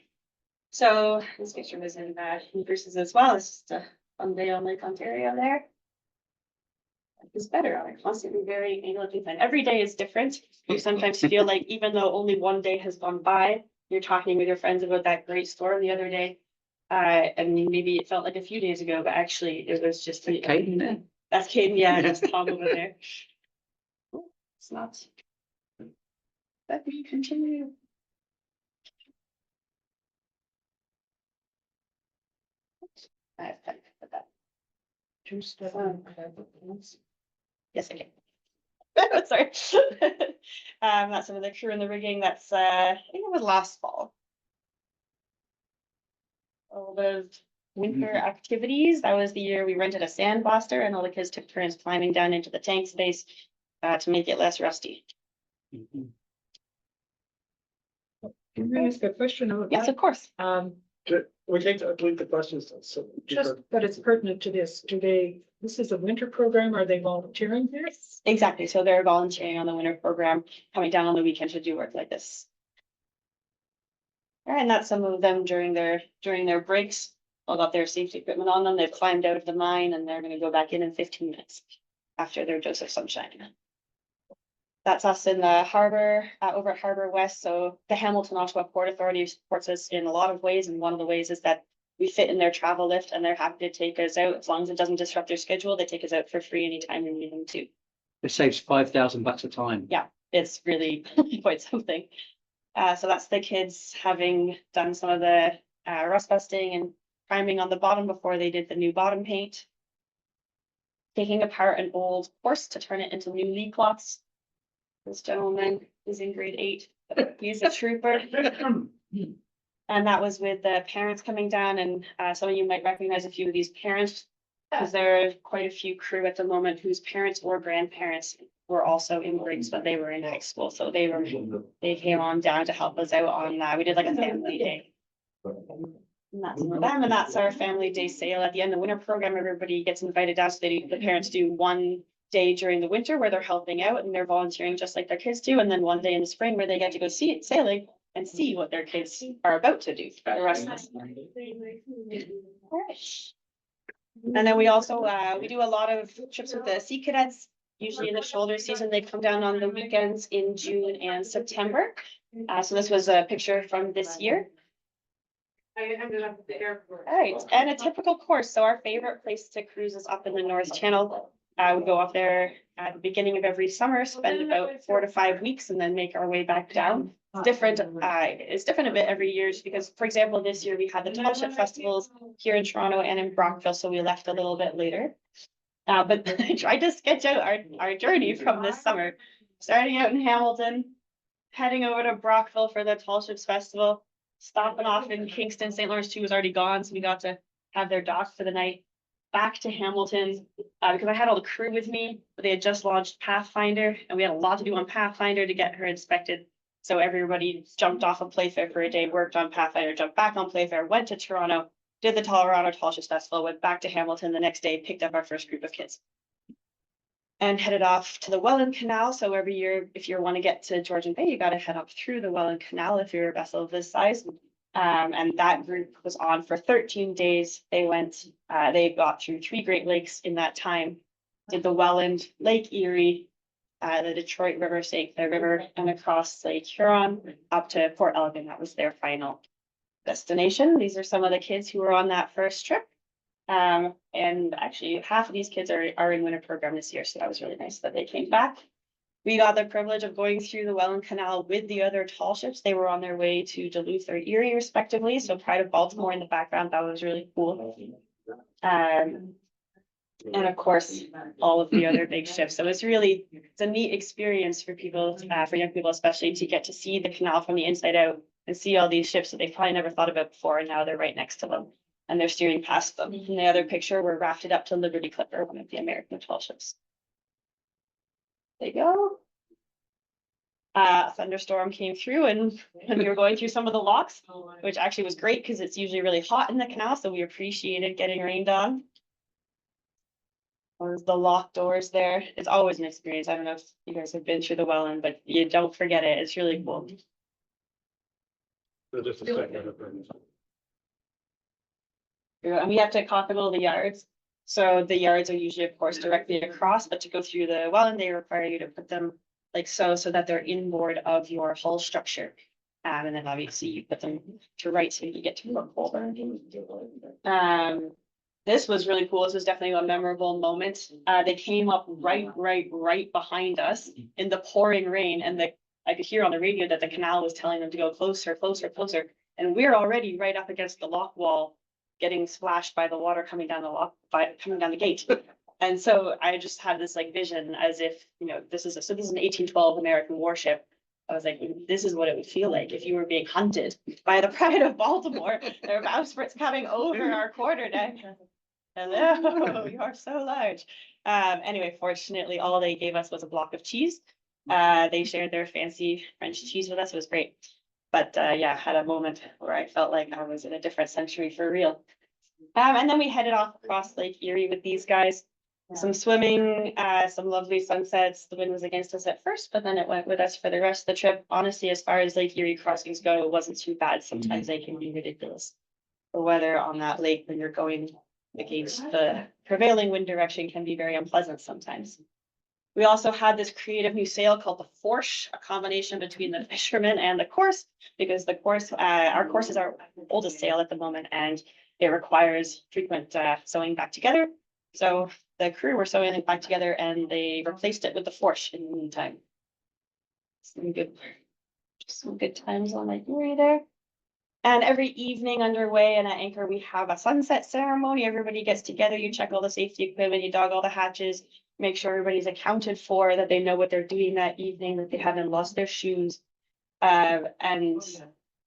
So this picture was in Bruce's as well. It's just a fun day on Lake Ontario there. It's better. I'm constantly very analytically fun. Every day is different. You sometimes feel like even though only one day has gone by, you're talking with your friends about that great storm the other day. And maybe it felt like a few days ago, but actually it was just Caden there. That's Caden, yeah, that's Tom over there. It's not. Let me continue. I've put that. Yes, I can. Sorry. That's some of the crew in the rigging. That's I think it was last fall. All those winter activities. That was the year we rented a sandblaster, and all the kids took turns climbing down into the tank space to make it less rusty. Can I ask a question about Yes, that? of course. We take to delete the questions. So Just, but it's pertinent to this. This is a winter program, are they volunteering here? Exactly. So they're volunteering on the winter program, coming down on the weekend to do work like this. And that's some of them during their breaks. All got their safety equipment on them. They've climbed out of the mine, and they're going to go back in 15 minutes after their dose of sunshine. That's us in the harbor, over at Harbor West. So the Hamilton Ottawa Port Authority supports us in a lot of ways. And one of the ways is that we fit in their travel lift, and they're happy to take us out as long as it doesn't disrupt their schedule. They take us out for free anytime we need them to. It saves $5,000 a time. Yeah, it's really quite something. So that's the kids having done some of the rust busting and priming on the bottom before they did the new bottom paint. Taking apart an old horse to turn it into new lee cloths. This gentleman is in grade 8. He's a trooper. And that was with the parents coming down, and some of you might recognize a few of these parents, because there are quite a few crew at the moment whose parents or grandparents were also in Briggs, but they were in high school. So they came on down to help us out on we did like a family day. And that's some of them, and that's our family day sail. At the end of the winter program, everybody gets invited down. So the parents do one day during the winter where they're helping out and they're volunteering just like their kids do, and then one day in the spring where they get to go see it sailing and see what their kids are about to do for the rest of the summer. All right. And then we also, we do a lot of trips with the Sea Cadets. Usually in the shoulder season, they come down on the weekends in June and September. So this was a picture from this year. I ended up at the airport. All right, and a typical course. So our favorite place to cruise is up in the North Channel. We go up there at the beginning of every summer, spend about 4 to 5 weeks, and then make our way back down. It's different. It's different a bit every year because, for example, this year we had the Tall Ship Festivals here in Toronto and in Brockville, so we left a little bit later. But I tried to sketch out our journey from this summer, starting out in Hamilton, heading over to Brockville for the Tall Ships Festival, stopping off in Kingston. St. Lawrence 2 was already gone, so we got to have their dock for the night. Back to Hamilton, because I had all the crew with me, but they had just launched Pathfinder, and we had a lot to do on Pathfinder to get her inspected. So everybody jumped off of Playfair for a day, worked on Pathfinder, jumped back on Playfair, went to Toronto, did the Toronto Tall Ships Festival, went back to Hamilton the next day, picked up our first group of kids, and headed off to the Welland Canal. So every year, if you want to get to Georgian Bay, you got to head up through the Welland Canal if you're a vessel of this size. And that group was on for 13 days. They went, they got through 3 Great Lakes in that time, did the Welland, Lake Erie, the Detroit River, St. Clair River, and across Lake Huron up to Port Elgin. That was their final destination. These are some of the kids who were on that first trip. And actually half of these kids are in winter program this year. So that was really nice that they came back. We got the privilege of going through the Welland Canal with the other tall ships. They were on their way to Duluth or Erie respectively. So Pride of Baltimore in the background, that was really cool. And of course, all of the other big ships. So it's a neat experience for people, for young people especially, to get to see the canal from the inside out and see all these ships that they probably never thought about before, and now they're right next to them and they're steering past them. In the other picture, we're rafted up to Liberty Clipper, one of the American tall ships. There you go. A thunderstorm came through and we were going through some of the locks, which actually was great because it's usually really hot in the canal, so we appreciated getting rained on. There's the lock doors there. It's always an experience. I don't know if you guys have been through the Welland, but you don't forget it. It's really cool. So just a second. And we have to cockle the yards. So the yards are usually, of course, directly across, but to go through the Welland, they require you to put them like so that they're inboard of your hull structure. And then obviously you put them to right so you get to look over. This was really cool. This was definitely a memorable moment. They came up right behind us in the pouring rain, and I could hear on the radio that the canal was telling them to go closer. And we're already right up against the lock wall, getting splashed by the water coming down coming down the gate. And so I just had this like vision as if, this is an 1812 American warship. I was like, this is what it would feel like if you were being hunted by the Pride of Baltimore. There are bowsprits coming over our quarterdeck. Hello, you are so large. Anyway, fortunately, all they gave us was a block of cheese. They shared their fancy French cheese with us. It was great. But yeah, had a moment where I felt like I was in a different century for real. And then we headed off across Lake Erie with these guys. Some swimming, some lovely sunsets. The wind was against us at first, but then it went with us for the rest of the trip. Honestly, as far as Lake Erie crossings go, it wasn't too bad. Sometimes they can be ridiculous. The weather on that lake when you're going against the prevailing wind direction can be very unpleasant sometimes. We also had this creative new sail called the Forsh, a combination between the fisherman and the course, because the course, our course is our oldest sail at the moment, and it requires frequent sewing back together. So the crew were sewing it back together, and they replaced it with the Forsh in the meantime. Some good times on Lake Erie there. And every evening underway and at anchor, we have a sunset ceremony. Everybody gets together, you check all the safety equipment, you dog all the hatches, make sure everybody's accounted for, that they know what they're doing that evening, that they haven't lost their shoes. And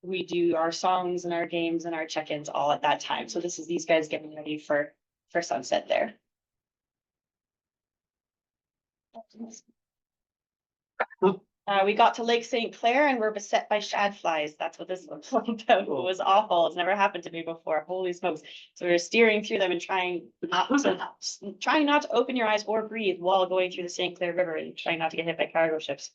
we do our songs and our games and our check-ins all at that time. So this is these guys getting ready for sunset there. We got to Lake St. Clair and were beset by shad flies. That's what this was about. It was awful. It's never happened to me before. Holy smokes. So we were steering through them and trying not to open your eyes or breathe while going through the St. Clair River and trying not to get hit by cargo ships.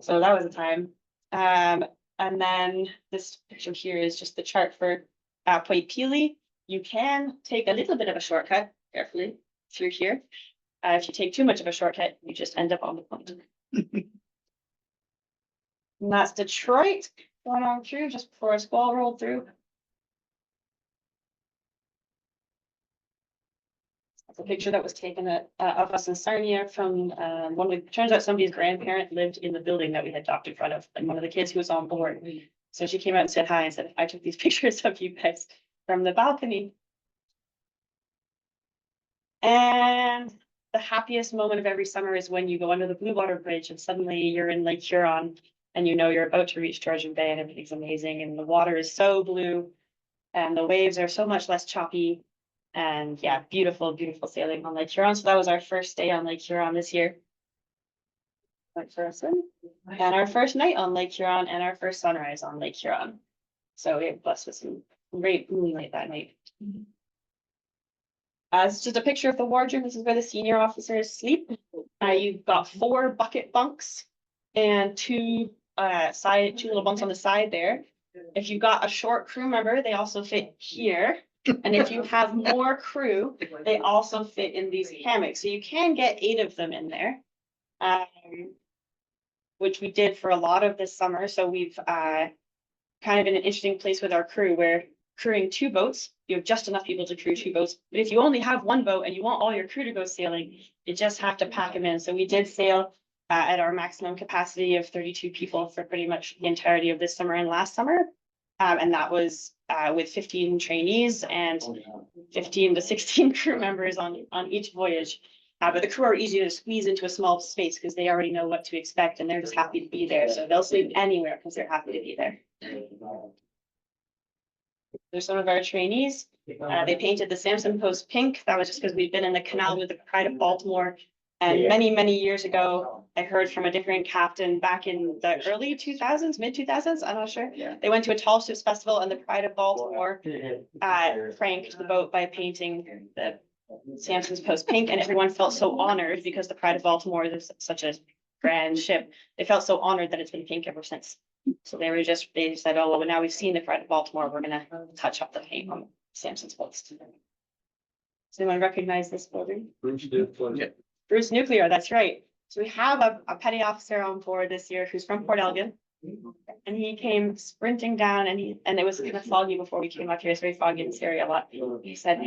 So that was a time. And then this picture here is just the chart for Point Pelee. You can take a little bit of a shortcut carefully through here. If you take too much of a shortcut, you just end up on the point. And that's Detroit going on through just before a squall rolled through. That's a picture that was taken of us in Sarnia from one of the, turns out somebody's grandparent lived in the building that we had docked in front of, and one of the kids who was on board. So she came out and said hi and said, I took these pictures of you guys from the balcony. And the happiest moment of every summer is when you go under the Blue Water Bridge and suddenly you're in Lake Huron and you know you're about to reach Georgian Bay and everything's amazing and the water is so blue and the waves are so much less choppy. And yeah, beautiful, beautiful sailing on Lake Huron. So that was our first day on Lake Huron this year. Went for a swim. And our first night on Lake Huron and our first sunrise on Lake Huron. So we were blessed with some great moonlight that night. It's just a picture of the wardroom. This is where the senior officers sleep. You've got 4 bucket bunks and 2 little bunks on the side there. If you've got a short crew member, they also fit here. And if you have more crew, they also fit in these hammocks. So you can get 8 of them in there, which we did for a lot of this summer. So we've kind of in an interesting place with our crew where crewing 2 boats, you have just enough people to crew 2 boats. But if you only have 1 boat and you want all your crew to go sailing, you just have to pack them in. So we did sail at our maximum capacity of 32 people for pretty much the entirety of this summer and last summer. And that was with 15 trainees and 15 to 16 crew members on each voyage. But the crew are easy to squeeze into a small space because they already know what to expect and they're just happy to be there. So they'll sleep anywhere because they're happy to be there. There's some of our trainees. They painted the Samson Post pink. That was just because we'd been in the canal with the Pride of Baltimore. And many, many years ago, I heard from a different captain back in the early 2000s, mid 2000s, I'm not sure. They went to a tall ships festival and the Pride of Baltimore pranked the boat by painting the Samson's Post pink, and everyone felt so honored because the Pride of Baltimore is such a grand ship. They felt so honored that it's been pink ever since. So they said, oh, well, now we've seen the Pride of Baltimore, we're gonna touch up the paint on Samson's Post. Does anyone recognize this building? Bruce Nuclear, that's right. So we have a petty officer on board this year who's from Port Elgin. And he came sprinting down and it was kind of foggy before we came up here. It's very foggy in this area a lot. He said,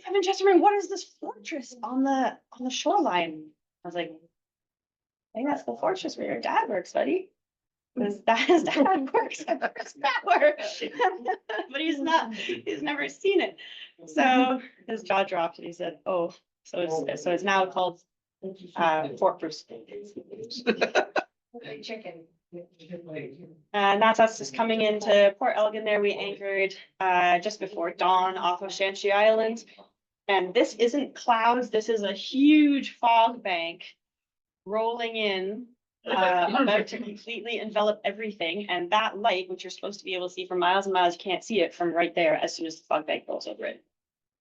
Kevin Chesterman, what is this fortress on the shoreline? I was like, I think that's the fortress where your dad works, buddy. Because his dad works at First Power. But he's never seen it. So his jaw dropped and he said, oh, so it's now called Fort Bruce. And that's us just coming into Port Elgin there. We anchored just before dawn off of Chantry Island. And this isn't clouds, this is a huge fog bank rolling in, about to completely envelop everything. And that light, which you're supposed to be able to see for miles and miles, you can't see it from right there as soon as the fog bank rolls over it.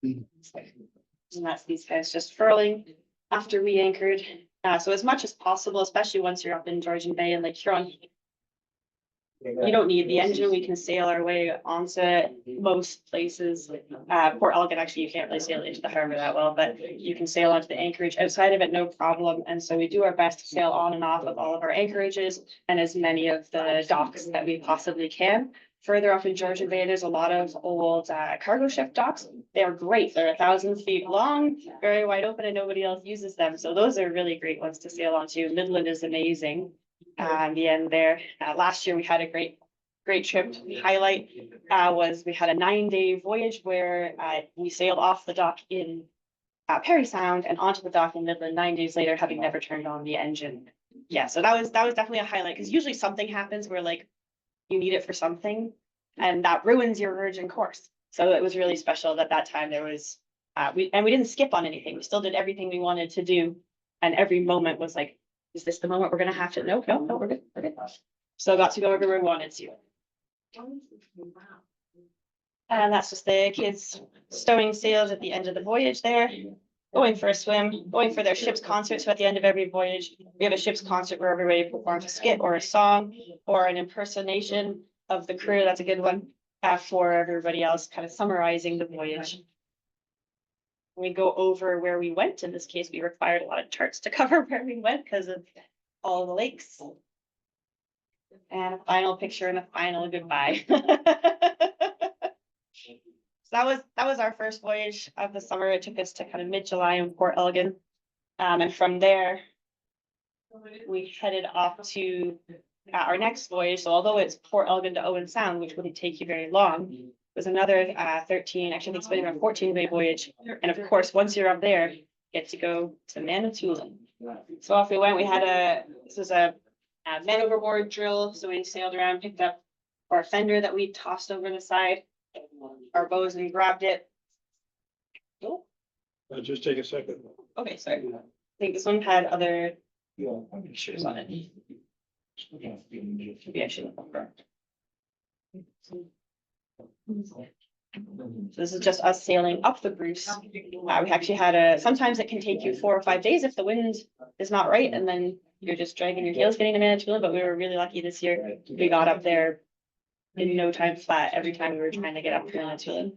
And that's these guys just furling after we anchored. So as much as possible, especially once you're up in Georgian Bay and Lake Huron, you don't need the engine. We can sail our way onto most places. Port Elgin, actually, you can't really sail into the harbor that well, but you can sail onto the anchorage outside of it, no problem. And so we do our best to sail on and off of all of our anchorages and as many of the docks that we possibly can. Further up in Georgian Bay, there's a lot of old cargo ship docks. They're great. They're 1,000 feet long, very wide open, and nobody else uses them. So those are really great ones to sail onto. Midland is amazing. The end there. Last year we had a great trip. The highlight was we had a 9-day voyage where we sailed off the dock in Perry Sound and onto the dock in Midland 9 days later, having never turned on the engine. Yeah, so that was definitely a highlight because usually something happens where like you need it for something and that ruins your virgin course. So it was really special that time there was we didn't skip on anything. We still did everything we wanted to do, and every moment was like, is this the moment we're gonna have to? No, we're good. So got to go everywhere we wanted to. And that's just the kids stowing sails at the end of the voyage there, going for a swim, going for their ship's concert. So at the end of every voyage, we have a ship's concert where everybody performs a skit or a song or an impersonation of the crew. That's a good one. for everybody else, kind of summarizing the voyage. We go over where we went. In this case, we required a lot of charts to cover where we went because of all the lakes. And a final picture and a final goodbye. So that was our first voyage of the summer. It took us to kind of mid-July in Port Elgin. And from there, we headed off to our next voyage. So although it's Port Elgin to Owen Sound, which wouldn't take you very long, it was another 13, actually I think it's been a 14-day voyage. And of course, once you're up there, you get to go to Manitoulin. So off we went. We had this was a man overboard drill. So we sailed around, picked up our fender that we tossed over the side, our bows, and grabbed it. Oh, Just take a second. okay, sorry. I think this one had other pictures on it. Maybe I should look over. So this is just us sailing up the Bruce. We actually had sometimes it can take you 4 or 5 days if the wind is not right, and then you're just dragging your heels getting to Manitoulin, but we were really lucky this year. We got up there in no time flat every time we were trying to get up to Manitoulin.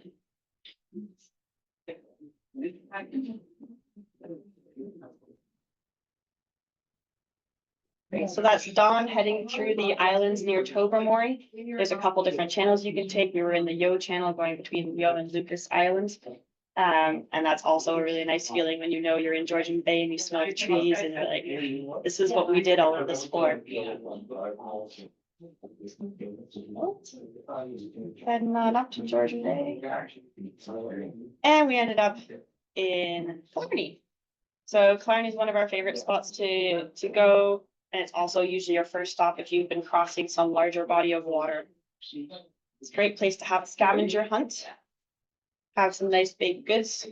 Okay, so that's Dawn heading through the islands near Tobermory. There's a couple different channels you can take. We were in the Yeo channel going between Yeo and Lucas Islands. And that's also a really nice feeling when you know you're in Georgian Bay and you smell the trees and you're like, this is what we did all of this for. Heading on up to Georgian Bay. And we ended up in Killarney. So Killarney is one of our favorite spots to go. And it's also usually your first stop if you've been crossing some larger body of water. It's a great place to have a scavenger hunt, have some nice baked goods,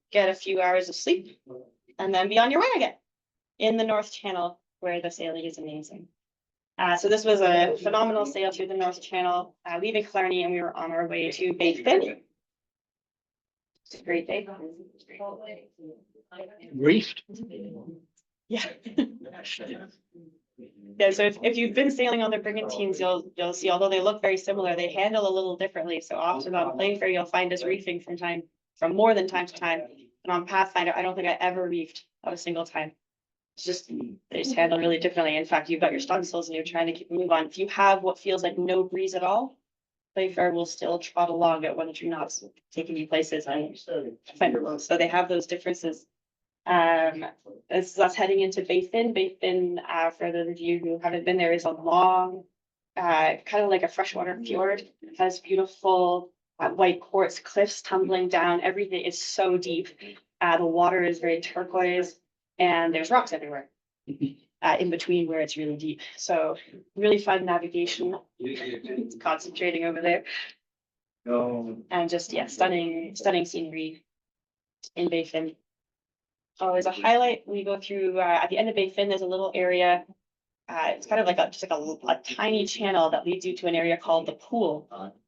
get a few hours of sleep, and then be on your way again in the North Channel where the sailing is amazing. So this was a phenomenal sail through the North Channel, leaving Killarney, and we were on our way to Bay Fin. It's a great day. Reefed. Yeah. Yeah, so if you've been sailing on the Brigantines, you'll see, although they look very similar, they handle a little differently. So often on Playfair, you'll find us reefing from more than time to time. And on Pathfinder, I don't think I ever reefed a single time. It's just, they just handle really differently. In fact, you've got your stunsails and you're trying to keep a move on. If you have what feels like no breeze at all, Playfair will still trot along at 1 or 2 knots, taking you places. So they have those differences. This is us heading into Bay Fin. Bay Fin, for those of you who haven't been there, is a long, kind of like a freshwater fjord. It has beautiful white quartz cliffs tumbling down. Everything is so deep. The water is very turquoise, and there's rocks everywhere in between where it's really deep. So really fun navigation. It's concentrating over there. And just, yeah, stunning scenery in Bay Fin. Always a highlight when you go through at the end of Bay Fin, there's a little area. It's kind of like just like a tiny channel that leads you to an area called the pool.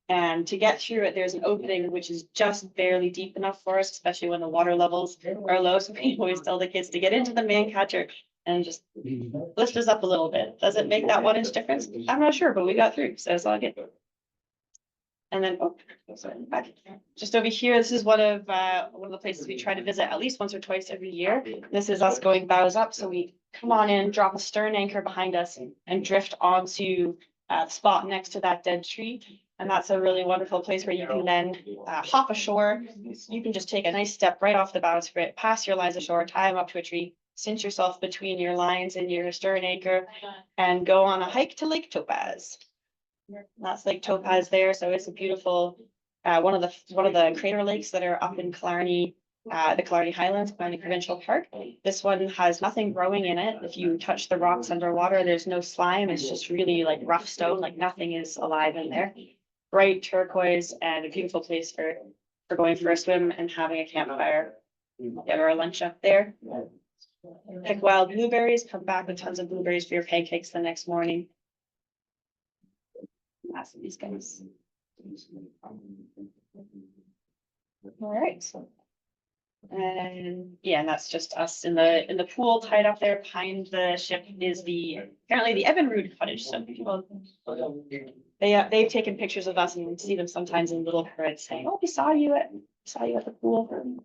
And to get through it, there's an opening which is just barely deep enough for us, especially when the water levels are low. So we always tell the kids to get into the man catcher and just lift us up a little bit. Does it make that 1 inch difference? I'm not sure, but we got through, so it's all good. And then, back. Just over here, this is one of the places we try to visit at least once or twice every year. This is us going bows up. So we come on in, drop a stern anchor behind us and drift onto the spot next to that dead tree. And that's a really wonderful place where you can then hop ashore. You can just take a nice step right off the bowsprit, pass your lines ashore, tie them up to a tree, cinch yourself between your lines and your stern anchor, and go on a hike to Lake Topaz. That's Lake Topaz there, so it's a beautiful one of the crater lakes that are up in Killarney, the Killarney Highlands, Killarney Provincial Park. This one has nothing growing in it. If you touch the rocks underwater, there's no slime. It's just really like rough stone, like nothing is alive in there. Bright turquoise and a beautiful place for going for a swim and having a campfire. Get our lunch up there. Pick wild blueberries, come back with tons of blueberries for your pancakes the next morning. Ask these guys. All right. And yeah, and that's just us in the pool tied up there behind the ship is apparently the Evinrude cottage. So people, they've taken pictures of us and you see them sometimes in Little Current saying, "Oh, we saw you at the pool."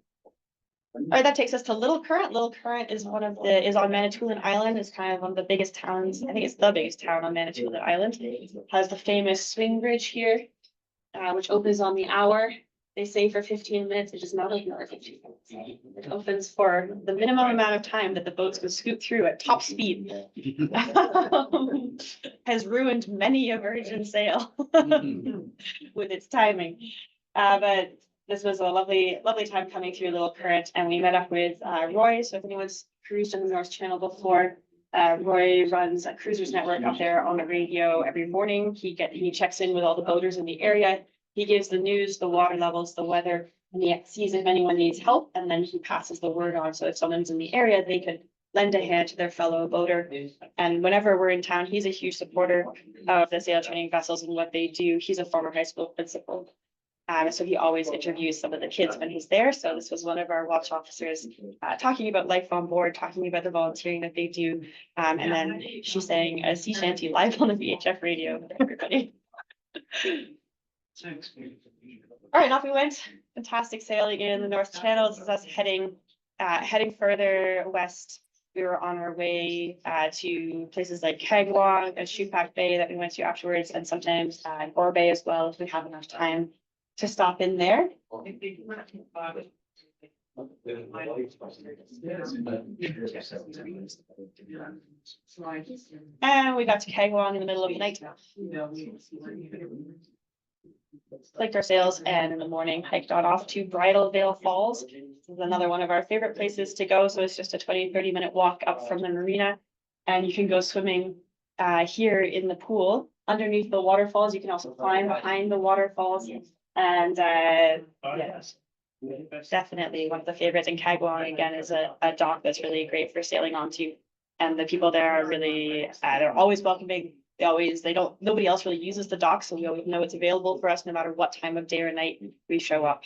All right, that takes us to Little Current. Little Current is is on Manitoulin Island. It's kind of one of the biggest towns. I think it's the biggest town on Manitoulin Island. It has the famous swing bridge here, which opens on the hour. They say for 15 minutes, it does not open for 15 minutes. It opens for the minimum amount of time that the boats can scoot through at top speed. Has ruined many a virgin sail with its timing. But this was a lovely, lovely time coming through Little Current, and we met up with Roy. So if anyone's cruised in the North Channel before, Roy runs a cruisers network up there on the radio every morning. He checks in with all the boaters in the area. He gives the news, the water levels, the weather, and he sees if anyone needs help, and then he passes the word on. So if someone's in the area, they could lend a hand to their fellow boater. And whenever we're in town, he's a huge supporter of the sail training vessels and what they do. He's a former high school principal. So he always interviews some of the kids when he's there. So this was one of our watch officers talking about life on board, talking about the volunteering that they do. And then she sang a sea shanty live on the VHF radio for everybody. All right, off we went. Fantastic sailing in the North Channel. This is us heading further west. We were on our way to places like Kagwong and Shellback Bay that we went to afterwards, and sometimes Gore Bay as well if we have enough time to stop in there. And we got to Kagwong in the middle of the night. Liked our sails, and in the morning hiked on off to Bridal Veil Falls. This is another one of our favorite places to go. So it's just a 20-30 minute walk up from the marina, and you can go swimming here in the pool underneath the waterfalls. You can also climb behind the waterfalls, and yeah, definitely one of the favorites. And Kagwong again is a dock that's really great for sailing onto, and the people there are really they're always welcoming. Nobody else really uses the dock, so we always know it's available for us no matter what time of day or night we show up.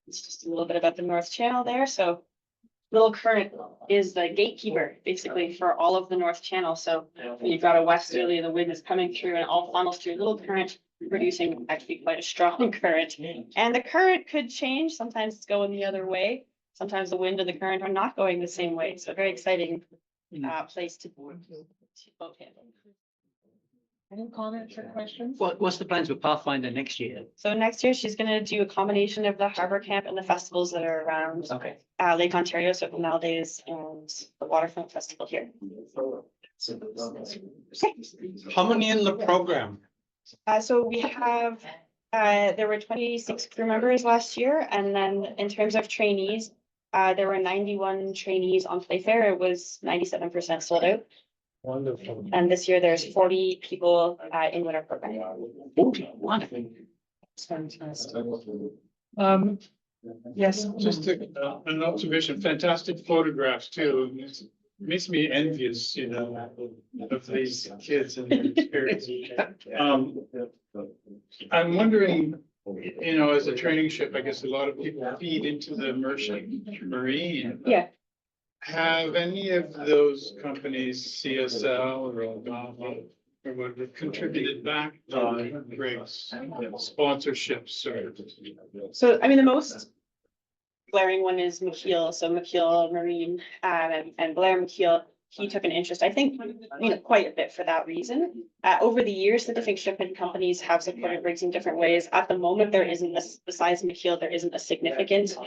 It's just a little bit about the North Channel there. So Little Current is the gatekeeper basically for all of the North Channel. So when you've got a westerly, the wind is coming through and all funnels through Little Current, producing actually quite a strong current. And the current could change. Sometimes it's going the other way. Sometimes the wind and the current are not going the same way. So very exciting place to boat in. Any comments or questions? What's the plans with Pathfinder next year? So next year, she's gonna do a combination of the harbor camp and the festivals that are around Okay. Lake Ontario, so Canal Days and the Waterfront Festival here. How many in the program? So we have, there were 26 crew members last year, and then in terms of trainees, there were 91 trainees on Playfair. It was 97% sold out. Wonderful. And this year there's 40 people in winter program. 41. Fantastic. Yes, Just an observation, fantastic photographs too. It makes me envious, of these kids and their experience. I'm wondering, as a training ship, I guess a lot of people feed into the merchant marine. Yeah. Have any of those companies, CSL or Algama, or whatever, contributed back to Brigs sponsorships or? So, I mean, the most glaring one is McKeel. So McKeel Marine and Blair McKeel, he took an interest, I think, quite a bit for that reason. Over the years, the different shipping companies have supported Brigs in different ways. At the moment, there isn't, besides McKeel, there isn't a significant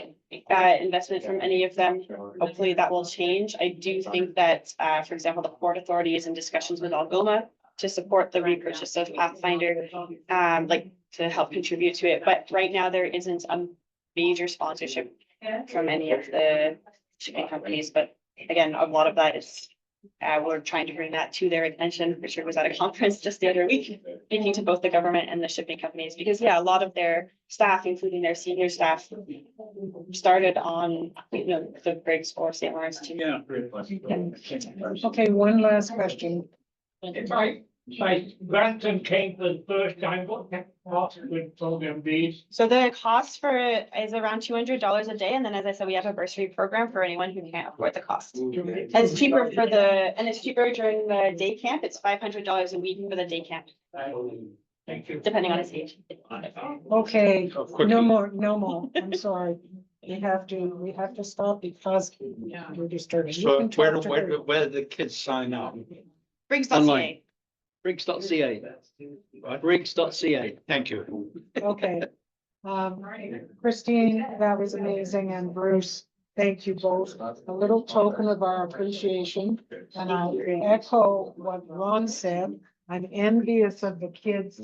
investment from any of them. Hopefully that will change. I do think that, for example, the Port Authority is in discussions with Algoma to support the repurchase of Pathfinder, to help contribute to it. But right now, there isn't a major sponsorship from any of the shipping companies. But again, a lot of that is we're trying to bring that to their attention. Richard was at a conference just the other week, speaking to both the government and the shipping companies, because a lot of their staff, including their senior staff, started on, the Brigs or St. Lawrence too. Yeah. Okay, one last question. Like Granton came for the first time, what the cost would program be? So the cost for it is around $200 a day, and then as I said, we have a bursary program for anyone who can't afford the cost. And it's cheaper and it's cheaper during the day camp, it's $500 a week for the day camp, Thank you. depending on its age. Okay, Quickly. no more, I'm sorry. We have to stop because we're disturbing. You So can talk to her. where do the kids sign up? Briggs.ca. Online. Brigs.ca. Brigs.ca. Thank you. Okay. Christine, that was amazing, and Bruce, thank you both. A little token of our appreciation, and I echo what Ron said. I'm envious of the kids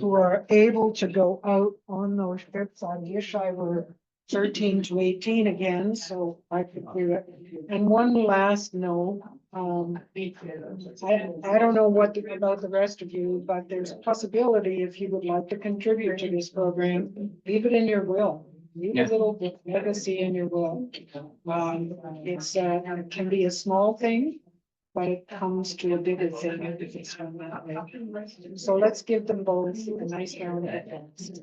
who are able to go out on those trips. I wish I were 13 to 18 again, so I could do it. And one last note, I don't know about the rest of you, but there's a possibility if you would like to contribute to this program, leave it in your will. Leave a little legacy in your will. It can be a small thing, but it comes to a bigger thing if it's done that way. So let's give them both a nice round of applause.